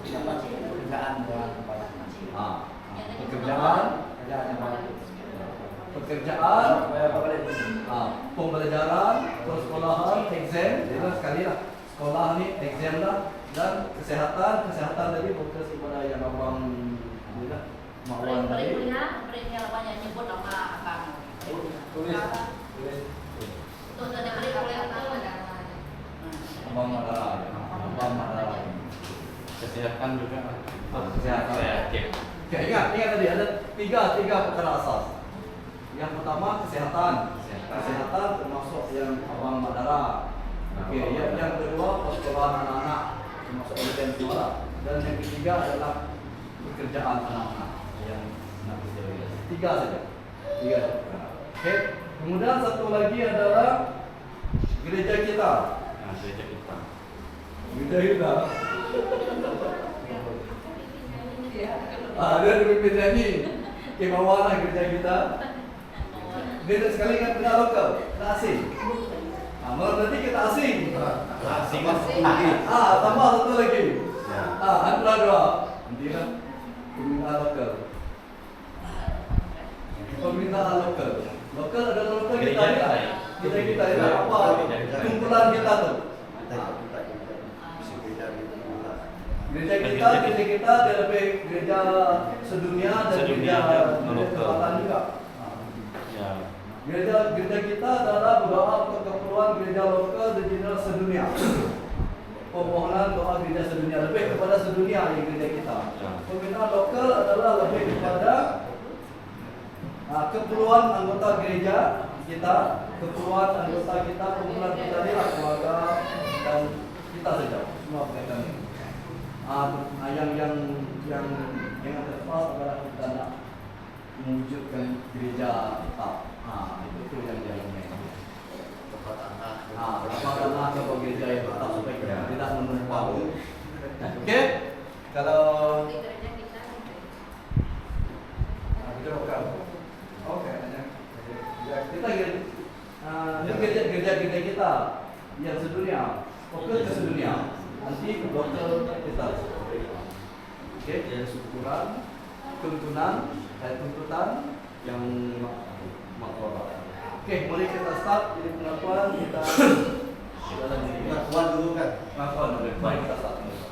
dapat pekerjaan dan Pekerjaan yang baik. Pekerjaan, Supaya pembelajaran, persekolahan, exam, itu sekali lah. Sekolah ni exam lah, dan kesehatan tadi fokus kepada yang abang Mak Wan tadi. Berinya banyak nyebut nama abang. tulis. Itu tadi beri boleh apa? Abang Madara. Kesehatan juga. Kesehatan. Saya cek. Okay, ingat tadi ada tiga perkara asas. Yang pertama kesehatan termasuk yang abang Madara. Okey, yang kedua persekolahan anak-anak termasuk exam semua. Dan yang ketiga adalah pekerjaan anak-anak yang nak kerja. Tiga saja. Okey. Kemudian satu lagi adalah gereja kita. Gereja kita. Dia ada pimpin nyanyi. Kemawalah gereja kita. Dia sekali kan kena lokal, kena asing. Malam nanti kita asing. Asing. Tambah satu lagi. Ya. Antara dua. Nantilah pemintaan lokal. Pemintaan lokal. Lokal adalah lokal kita ni lah. Kita ni lah. Apa kumpulan kita tu. Gereja kita dia lebih gereja sedunia dan gereja tempatan juga. Ya. Gereja kita adalah berdoa untuk keperluan gereja lokal dan gereja sedunia. Permohonan doa gereja sedunia lebih kepada sedunia yang gereja kita. Permintaan lokal adalah lebih kepada keperluan anggota gereja kita, keperluan anggota kita, kumpulan kita ni lah, keluarga dan kita saja. Semua berkaitan ini. Yang terlepas adalah kita nak mewujudkan gereja tetap. Itu yang jalannya. Tempatkanlah sebuah gereja yang tetap supaya kita tidak menumpang. Okey? Kalau kita lokal. Okey, kita gereja kita yang sedunia, fokus ke sedunia. Nanti lokal kita. Oke, jadi syukuran, tuntunan, dan tuntutan yang makhluk. Oke, mari kita start. Jadi pengakuan kita jalan ini. Pengakuan dulu kan. Pengakuan dulu. Baik, kita start dulu.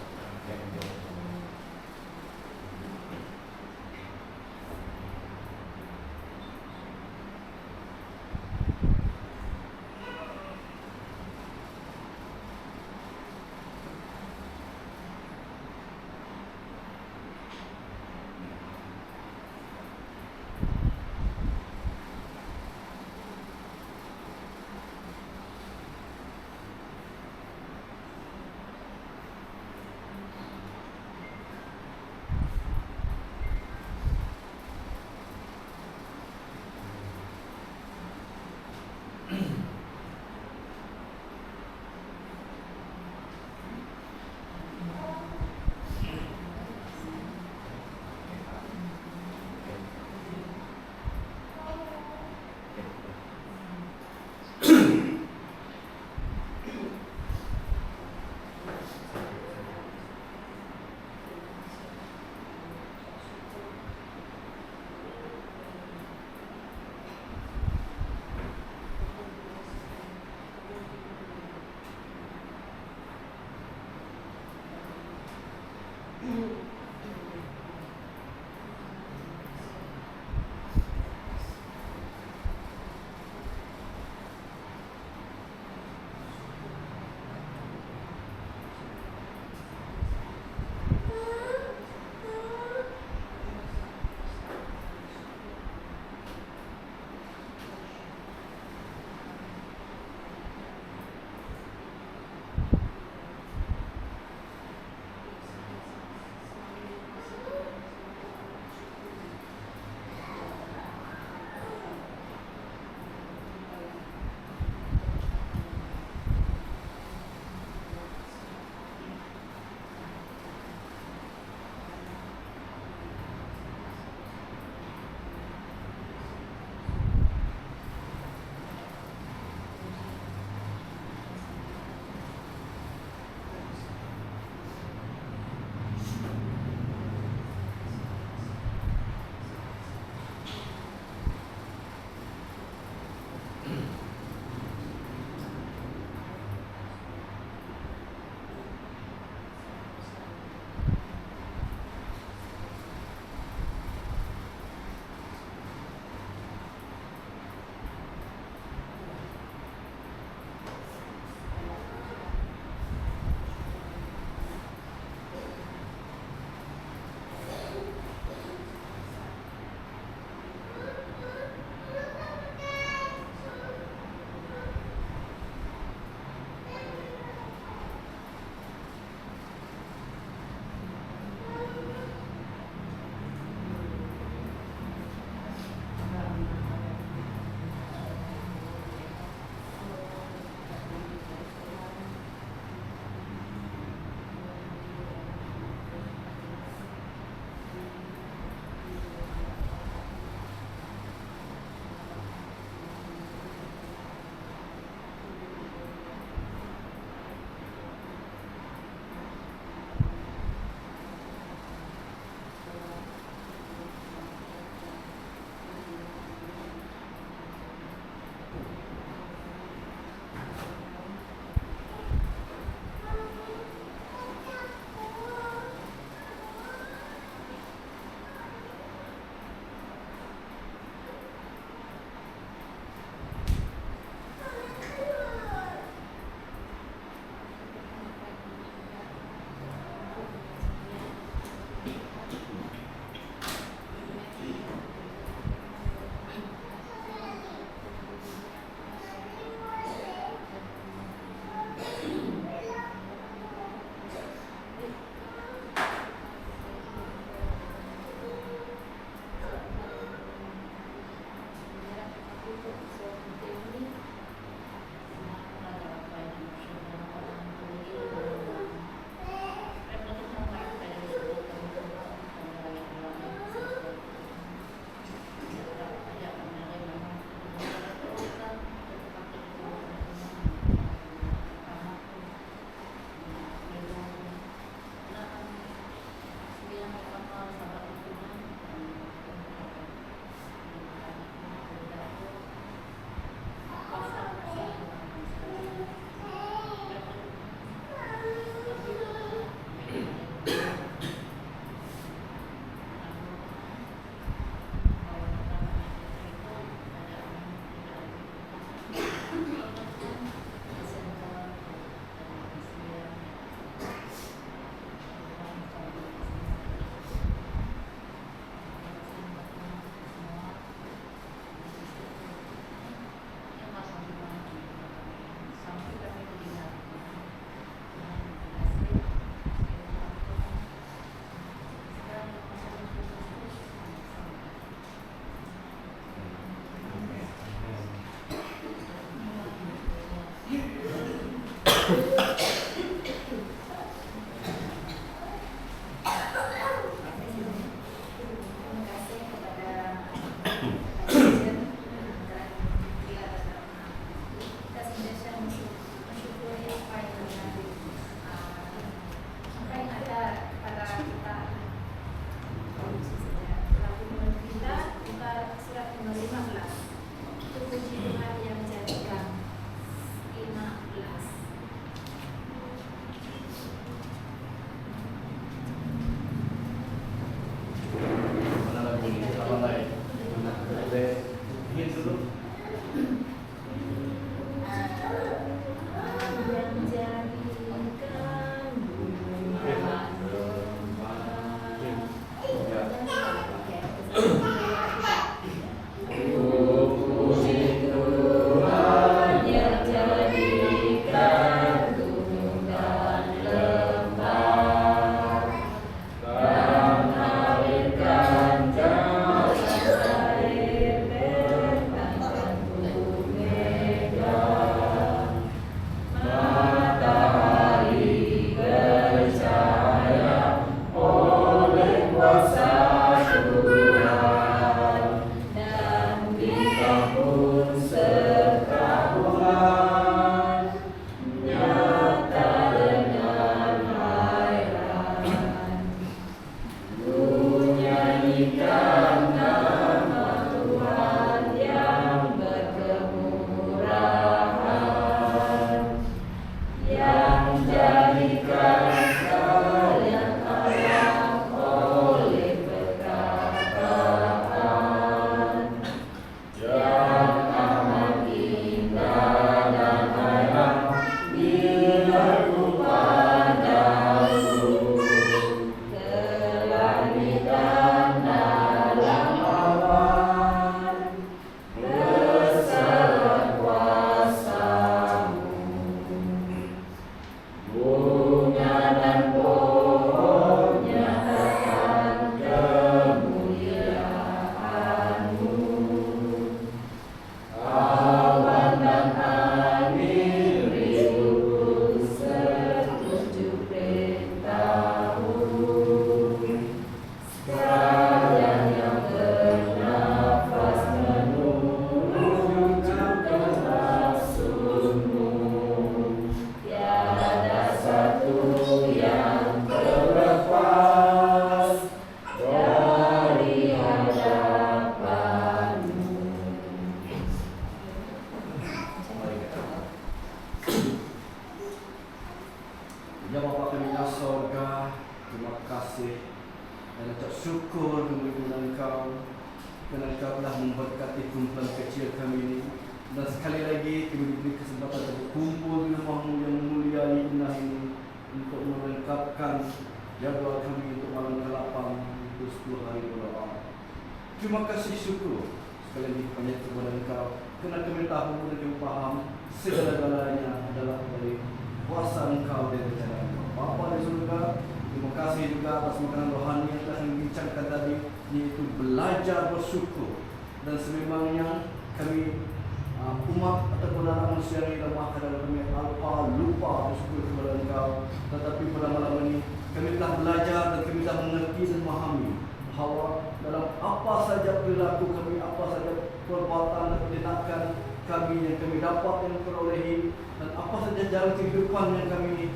kasih dan ucap syukur kepada Engkau kerana Engkau telah memberkati kumpulan kecil kami ini. Dan sekali lagi kami diberi kesempatan untuk berkumpul di rumah-Mu yang mulia indah ini untuk melengkapkan jadual kami untuk malam ke-8 itu 10 hari berdoa. Terima kasih syukur sekali lagi banyak kepada Engkau kerana kami tahu dan kami faham segala-galanya adalah dari kuasa Engkau dan rencana Engkau. Bapa di surga, terima kasih juga atas makanan rohani yang telah dibincangkan tadi, yaitu belajar bersyukur. Dan sememangnya kami umat ataupun anak manusia yang lemah kadang kami lupa bersyukur kepada Engkau. Tetapi pada malam ini kami telah belajar dan kami telah mengerti dan memahami bahawa dalam apa saja perilaku kami, apa saja perbuatan dan tindakan kami yang kami dapat yang perolehi, dan apa saja jalan kehidupan yang kami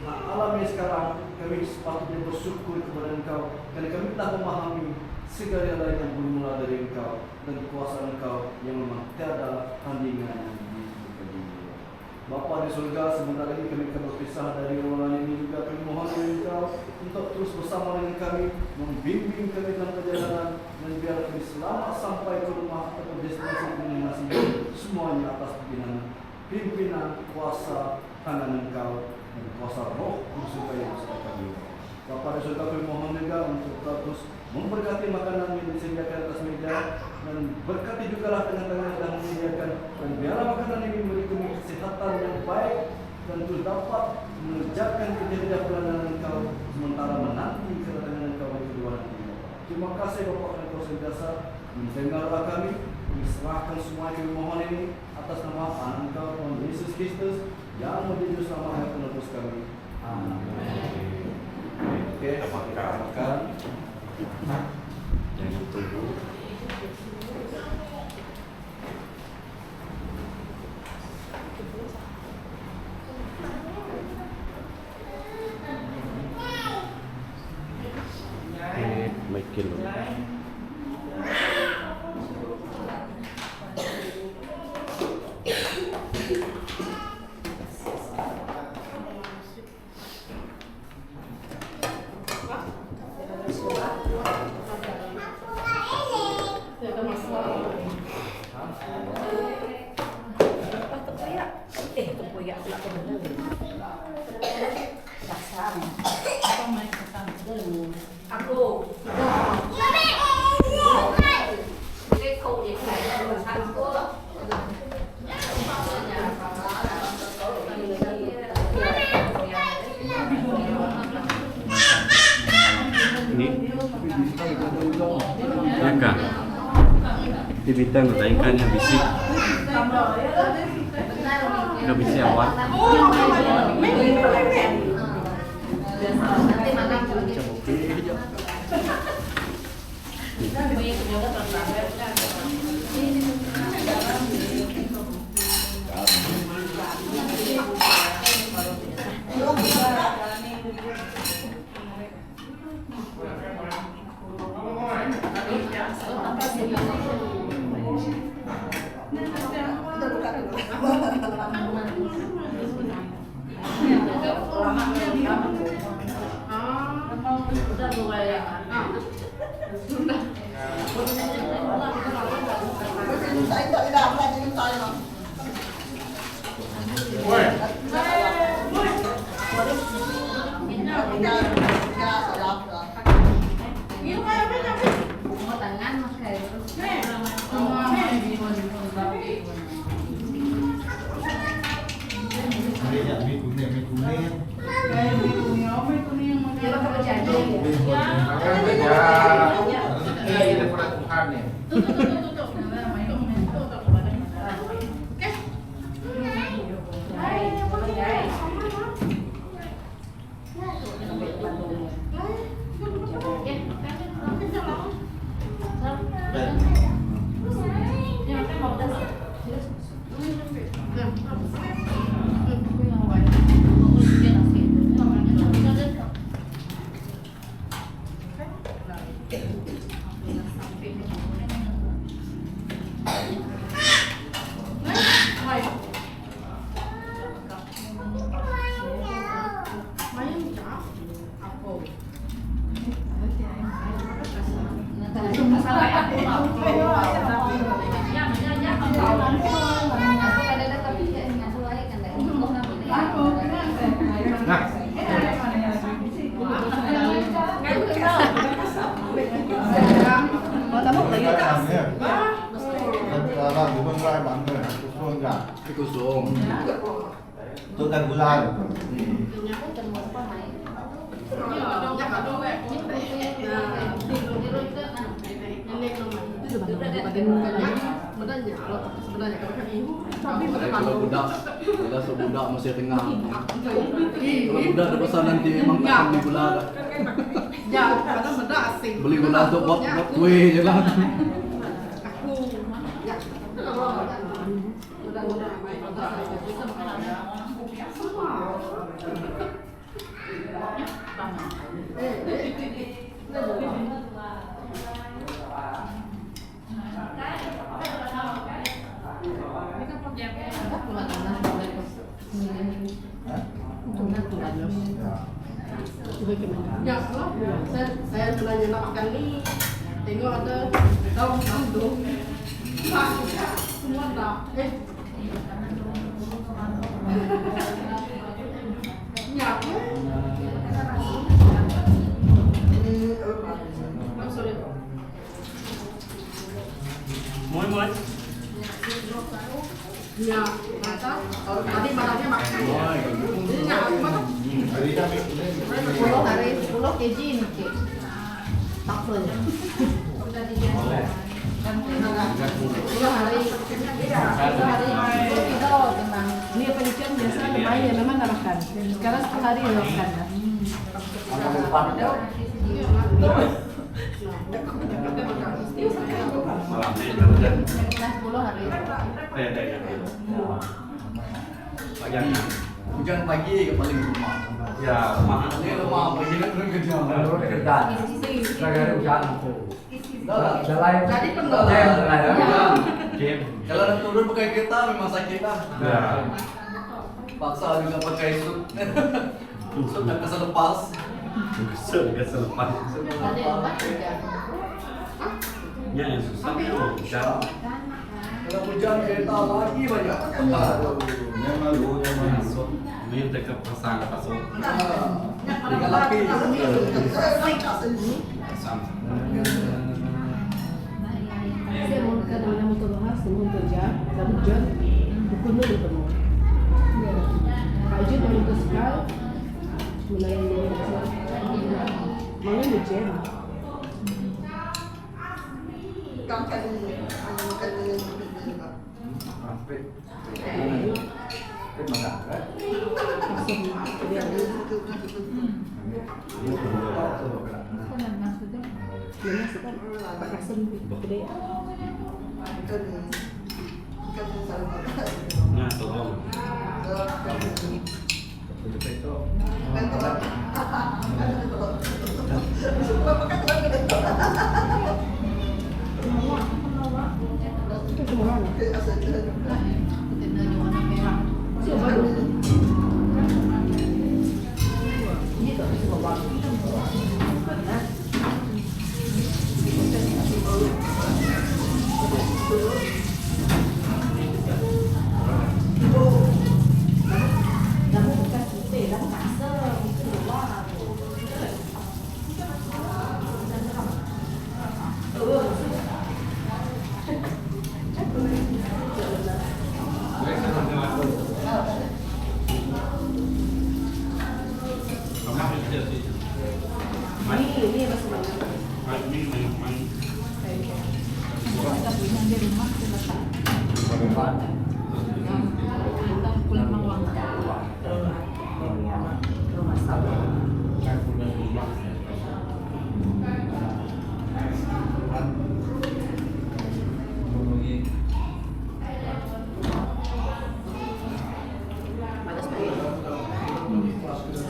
alami sekarang, kami sepatutnya bersyukur kepada Engkau kerana kami telah memahami segala yang bermula dari Engkau dan kuasa Engkau yang memang tiada tandingan di muka dunia. Bapa di surga, sebentar lagi kami akan berpisah dari ruangan ini juga. Kami mohon dari Engkau untuk terus bersama dengan kami, membimbing kami dalam perjalanan, dan biar kami selamat sampai ke rumah atau destinasi masing-masing, semuanya atas pimpinan kuasa tangan Engkau dan kuasa roh supaya bersama kami. Bapa di surga, kami mohon juga untuk terus memberkati makanan yang disediakan atas meja, dan berkati jugalah tangan-tangan yang telah menyediakan, dan biarlah makanan ini memberi kami kesehatan yang baik dan terus dapat mengerjakan kerja-kerja pelayanan Engkau sementara menanti kedatangan Engkau di kedua nanti. Terima kasih Bapa dan Kau sentiasa mendengar doa kami. Kami serahkan semua kami mohon ini atas nama anak Engkau Tuhan Yesus Kristus yang menjadi selama yang penebus kami. Amin. Oke, makan. Jangan tunggu. Michael. Di bintang ikan yang bisik, nggak bisa awal. Kusum. Itu kan bulan. Kalau budak sebudak masih tengah. Kalau budak ada pesan nanti memang akan beli gula. Beli gula untuk buat kue je lah. Ya, saya belanja makan nih. Tengok ada daun mandu. Semua dah. Ya. Moi. Ya, masa tadi barangnya makan. Ini nggak aku makan. 10 hari 10 kg nih Cik. Tak boleh. 10 hari 10 kilo tenang. Ini pencucian biasa lumayan ya memang nggak makan. Sekarang 10 hari ya makan. Kita 10 hari. Hujan pagi ke paling rumah. Ya, Ini rumah pagi kan turun kerja. Jadi Game. Kalau ada turun pakai kita memang sakit lah. Ya. Paksa juga pakai suit. Suit dan kesan lepas. Gak selepas. Ada yang obat juga. Ya, yang susah itu hujan. Kalau hujan kereta lagi banyak. Aduh. Ini mereka pasang pasang. Dengan lapis. Pasang. saya mau ke dalam motor bahas, mau kerja, dan hujan, bukunya udah penuh. Pak Ijin mau ke sekal, mulai dari mana hujan. Nah, tolong.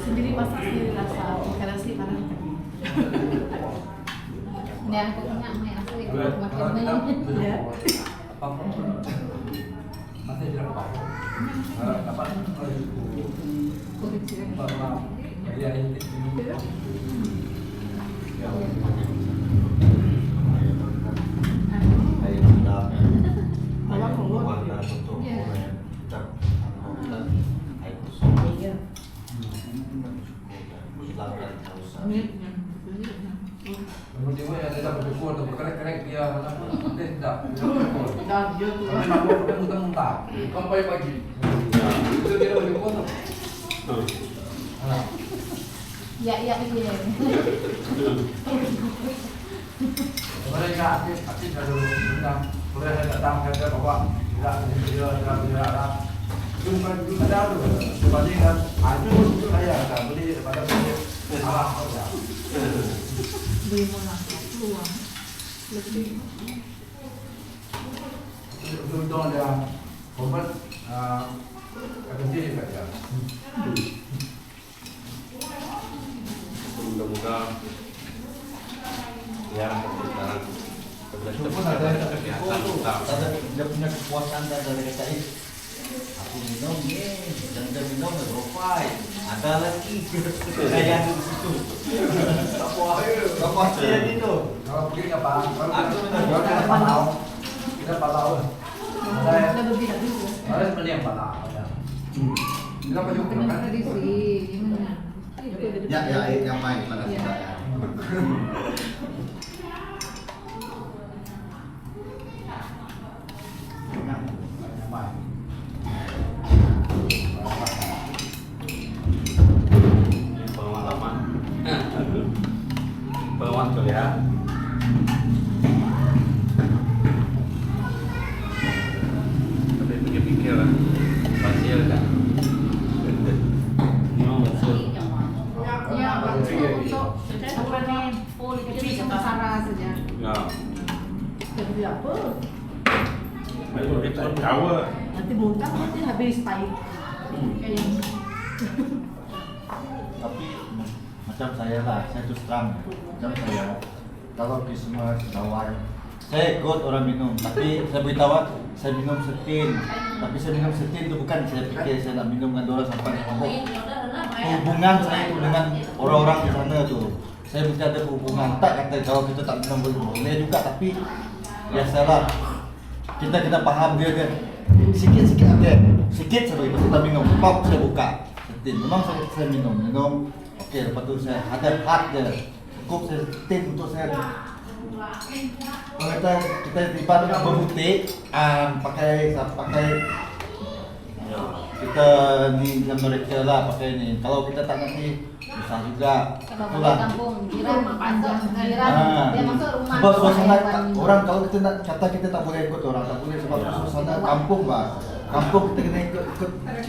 Sendiri masak sendiri rasa karena sih parah. Ini aku punya mie asli makin banyak. Ya. Masih di depan. Kapan? Ya ini. Iya. Hilangkan dosa. Tiba-tiba yang tidak bersyukur tu berkerek-kerek dia tidak bersyukur. Dan dia tu. Tapi mabuk dia muntah-muntah. Sampai pagi. Itu dia bersyukur tu. Ya iya. Boleh enggak aktif kalau undang. Boleh saya datang saya bawa tidak tidak. Jumpa ada tu. Sebandingkan itu saya akan beli pada beli alam saja. Beli mana peluang lebih. Untuk dia obat kecil saja. Mudah-mudahan ya sekarang kesehatan kita. Dia punya kepuasan dari kata aku minum dan dia minum provide. Ada lagi kayak di situ. Apa aja itu? Kalau pergi ke Padang, Aku kalau kita Palau, kita Palau. Kita lebih habis. Harus beli yang Palau. Kita pergi ke Kenapa kan? tadi sih? Ya, yang main pada kita ya. Pengalaman tuh ya. Tapi pikir-pikir lah hasil kan memang betul. Ya, untuk apa nih? Politik sama Sarah saja. Ya, Jadi apa? Ayo kita tahu. Nanti muntah nanti habis pahit. Kayak Tapi macam saya lah, saya terus terang macam saya kalau di semua dawai saya ikut orang minum, tapi saya beritahu saya minum setin, tapi saya minum setin itu bukan saya pikir saya nak minum dengan orang sampai mabuk. Hubungan saya itu dengan orang-orang di sana tuh, saya mesti ada hubungan. Tak kata kalau kita tak minum boleh juga, tapi biasalah kita paham dia sikit-sikit aja, sikit saja kita minum, pop saya buka setin, memang saya minum, oke, lepas tu saya ada hak dia, cukup saya setin untuk saya. Kalau kita tiba berbutik, pakai kita ni yang mereka lah pakai ni. Kalau kita tak ngerti susah juga. Kalau Itulah. balik kampung jiran masuk jiran dia masuk rumah. Sebab suasana Hewan. orang kalau kita nak kata kita tak boleh ikut orang tak boleh sebab suasana kampung bah. Kampung kita kena ikut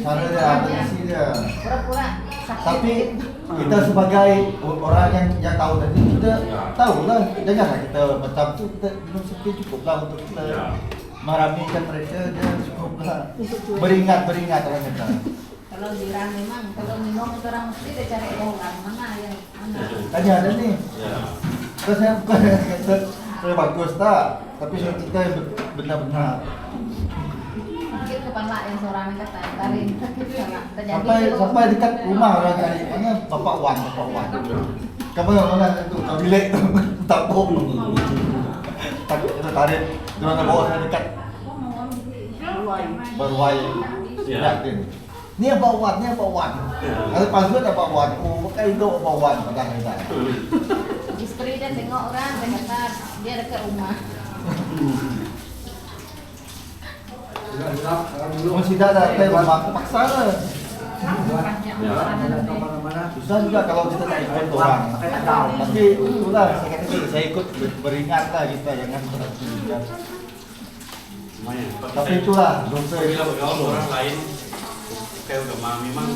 cara dia, tradisi dia. Pura-pura sakit. Tapi kita sebagai orang yang tahu tadi kita tahulah janganlah kita macam tu kita minum sepi cukuplah untuk kita meramikan mereka dia cukuplah beringat orang kata. Kalau jiran memang kalau minum itu orang mesti dia cari orang mana yang mana. Tanya ada ni. Ya. Terus saya bukan kata saya bagus tak, tapi saya kita benar-benar Mungkin kepala yang seorang kata tarik salah terjadi. sampai dekat rumah orang kali mana bapak Wan. Kamu mana itu bilik tu tapung. Tak kita tarik dia nak bawa saya dekat berwai. Ya. Ni apa Wan. Ada password apa Wan. Oh, pakai itu apa Wan padang kita. Istri dia tengok orang dia kata dia dekat rumah. Masih ada rumah paksa lah. Susah juga kalau kita tak ikut orang. Tapi itulah saya kata tadi, saya ikut beringatlah kita jangan terlalu juga. Lumayan. Tapi itulah dosa Bila bergaul orang lain, kayak udah memang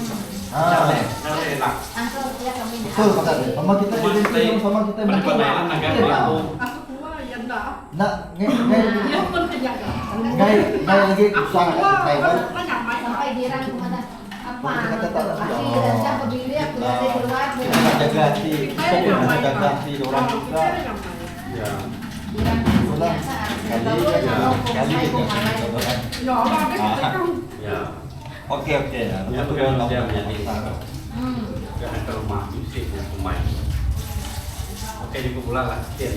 enak. Angkel dia kami. betul kata dia. Sama kita identik sama kita Pendapatan negara itu. aku tua yang dah. nak ngai Dia pun kerja. lagi susah kat Taiwan. Sampai jiran kemana apa? Kata tak ada. Laki dan siapa bilik aku dari keluar. Kita nak jaga hati, kita kena jaga hati orang juga. Ya. Jiran Itulah biasa. kali Ya. Oke. Ya, Itu bukan yang dia tahu. menjadi jangan ke rumah musik yang pemain. Oke, di pulang lah, tin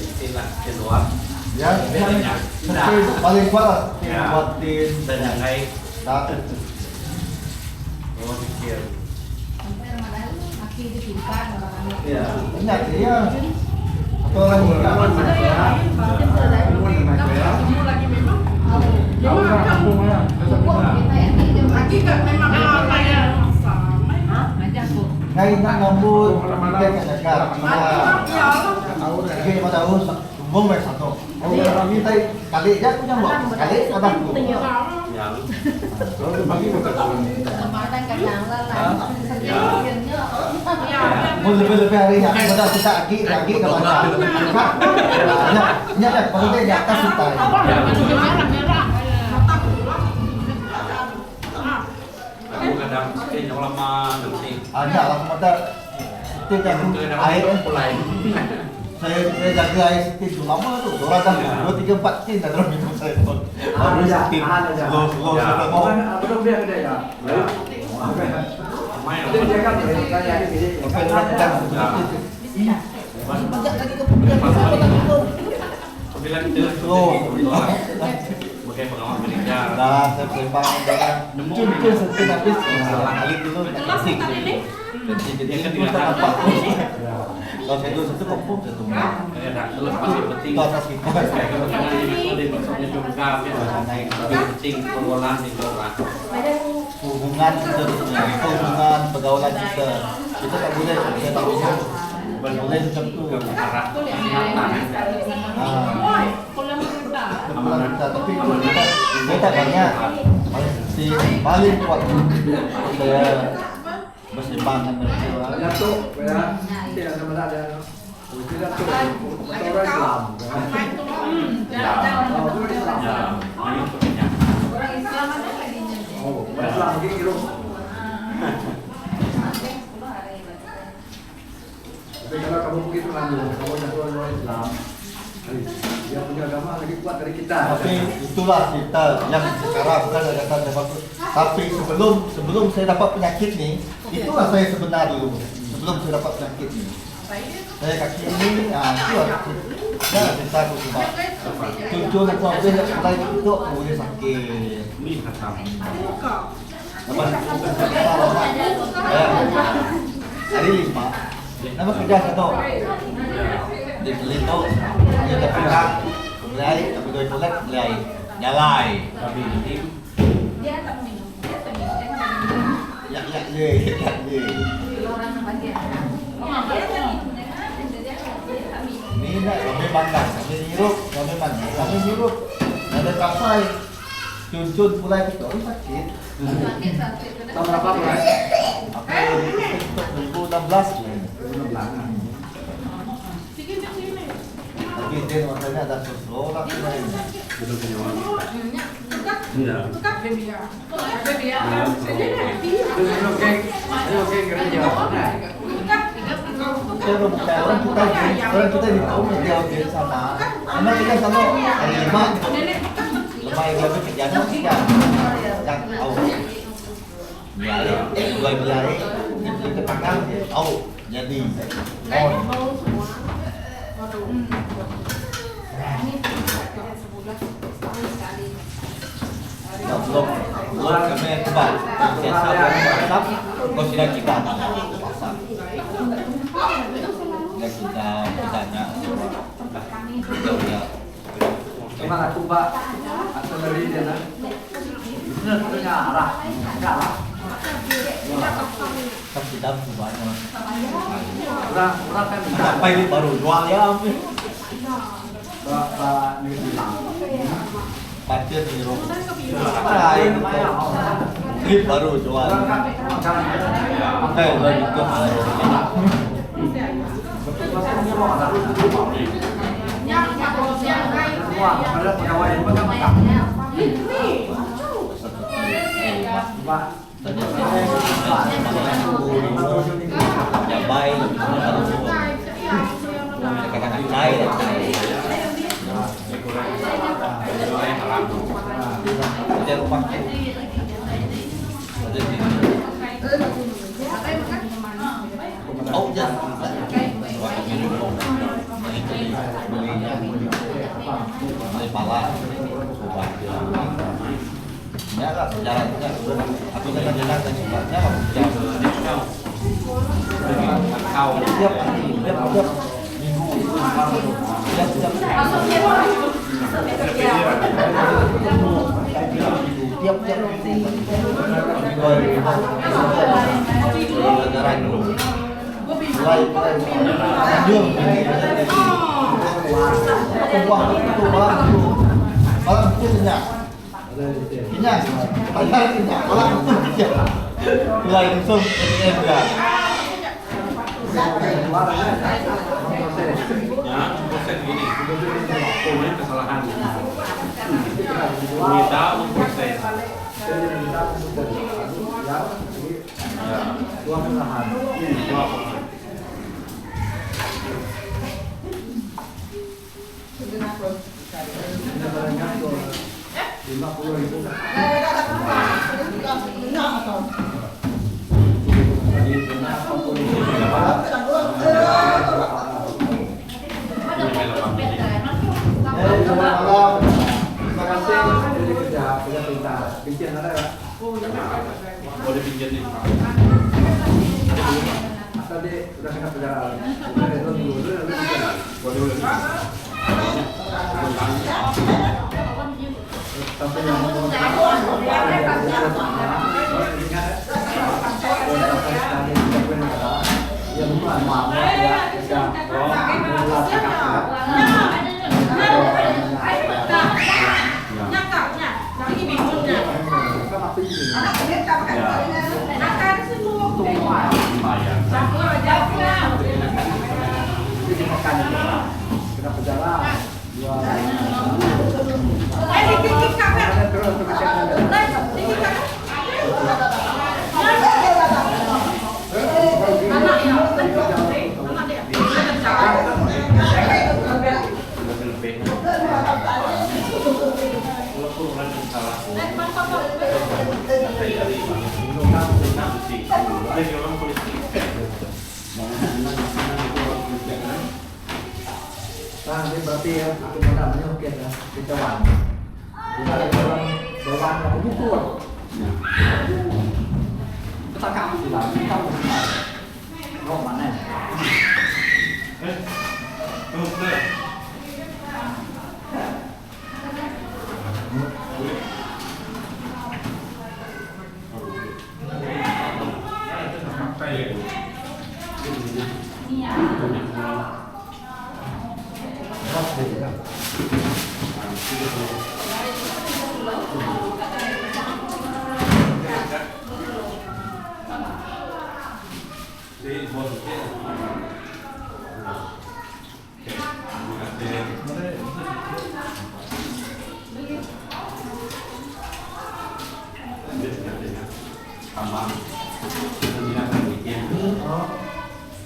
doang. Ya, Bedanya. mesti paling kuat lah. Ya. Buat tim Dan yang lain, tak. oh pikir. kaki disimpan orang-orang. Iya. Ingat dia. Atau orang nikah. Ngay nak ngambut, kita kejaga. Oke, pada us, bom mai satu. Kami tay kali aja punya bom. Kali apa? Yang Bagi kita Kemarin kadang lelah. Mun lebih-lebih hari ya, pada kita lagi ke mana? Nya maksudnya di atas kita. aku kadang sakit yang lama nanti. Ada lah mata itu yang air mulai. saya jaga air setin lama tuh. Orang dah 2 3 4 tin dah terus minum saya pun. Baru setin. Slow kita mau. Belum dia ada ya. Main. Dia jaga kayak ini. Sampai orang sedang. Bila kita Slow. sebagai pengawal gereja. Dah saya sembang dengan cun-cun setin habis salah kali dulu asik. Jadi itu tak nampak. Kalau saya dulu satu kompok satu. Ada lepas yang penting. Itu atas kita. Di maksudnya juga naik penting pengelolaan di bawah. Hubungan kita itu hubungan pergaulan kita. Kita tak boleh kita tak boleh macam tu. Arah Amalan kita tapi kita banyak si paling kuat saya bersembang dengan mereka. Datuk, ya. Dia sama ada. Itu datuk. Orang Islam. Orang Islam ada lagi. Oh, Islam lagi kira. Tapi kalau kamu begitu lanjut, kamu jadi orang Islam. Dia punya agama lebih kuat dari kita. Tapi itulah kita yang sekarang bukan ada kata bagus. Tapi sebelum saya dapat penyakit ni, itulah saya sebenar dulu. Sebelum saya dapat penyakit ni, saya kaki ini, itu ada. Dah cerita aku sebab tujuan aku apa yang mulai itu boleh sakit. Ini kata. Lepas hari 5, nama kerja satu. Di Pelito, dia ada pegang, mulai, tapi dua toilet mulai nyalai. Tapi ini Dia tak minum. Dia tak minum. Dia tak minum. Yak je. Orang bagian. Dia tak minum. Dia tak minum. Ni nak kami pandang, kami hirup, ada kasai, cun mulai kita, sakit. Sakit. Tahun berapa mulai? Aku 2016 je. 2016. Tapi dia maknanya ada seseorang lain. betul kenyawaan. Iya. Itu oke gereja. Orang kita di tahun dia oke sama. Karena kita sama hari 5 gitu. Lemah yang lebih kerjanya tidak. Yang tahu. Biaya, yang kita pakai tahu. Jadi, belum kami kebal. Biasa WhatsApp, kau sudah kita WhatsApp. Ya kita bertanya. Cuma aku Pak atau dari dia nak. Benar punya arah. Enggak lah. Kan kita banyak. Orang kan Sampai ini baru jual ya. Bapak ni bilang. Pacar di rumah. Lain trip baru jual. Orang kan Pakai lagi ke semua ada pegawai macam-macam. Pak Jabai kadang-kadang cair. Ada rumah. Oh jangan. Beli pala. Ya lah sejarahnya. Aku dengan jalan dan sebagainya. tahu. Tiap minggu itu tiap Ya, proses gini. Ini kesalahan. Minta untuk proses. Ya, dua kesalahan. Dua kesalahan. Boleh pinjam nih. Tadi udah kena perjalanan. Boleh. Sampai yang mau Nah, ini berarti ya, aku namanya oke ya, kecewaan. Kita ada orang dewan yang pukul. Kita kamu bilang, kita mau kemana? Mana?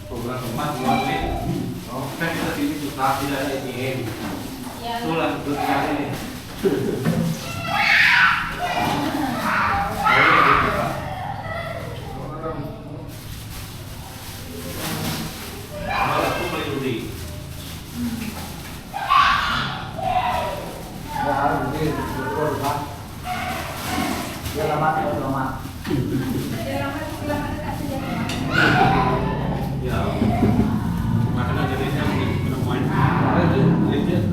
Program emas buat kan kita sini susah tidak ada ATM. Itulah betul ini. Malah aku beli judi. Ya harus betul Pak. Dia lama. Ya. Makanya jadi saya kena main. Lihat.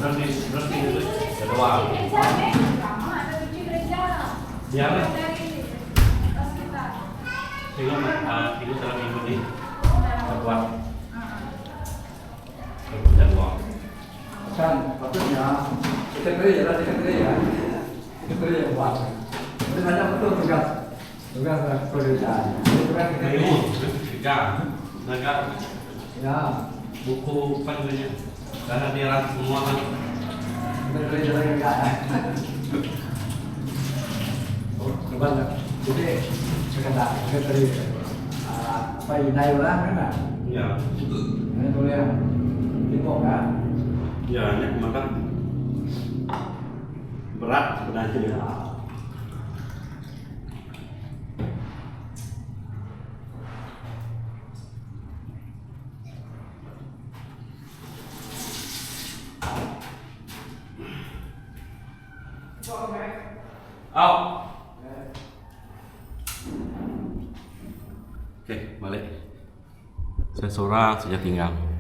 Berarti kedua. Ya. Itu dalam minggu ini buat Kan, maksudnya sekretari yang buat. Itu banyak betul tugas pekerjaan. tiga negara Ya, buku apa namanya karena dia rasa semua kan sekretari yang enggak. Banyak. Jadi sekretari apa Yunai orang kan? ya Ini tulis Timok kan? ya ini makan berat sebenarnya. Out. Oke, balik. Saya seorang saja tinggal.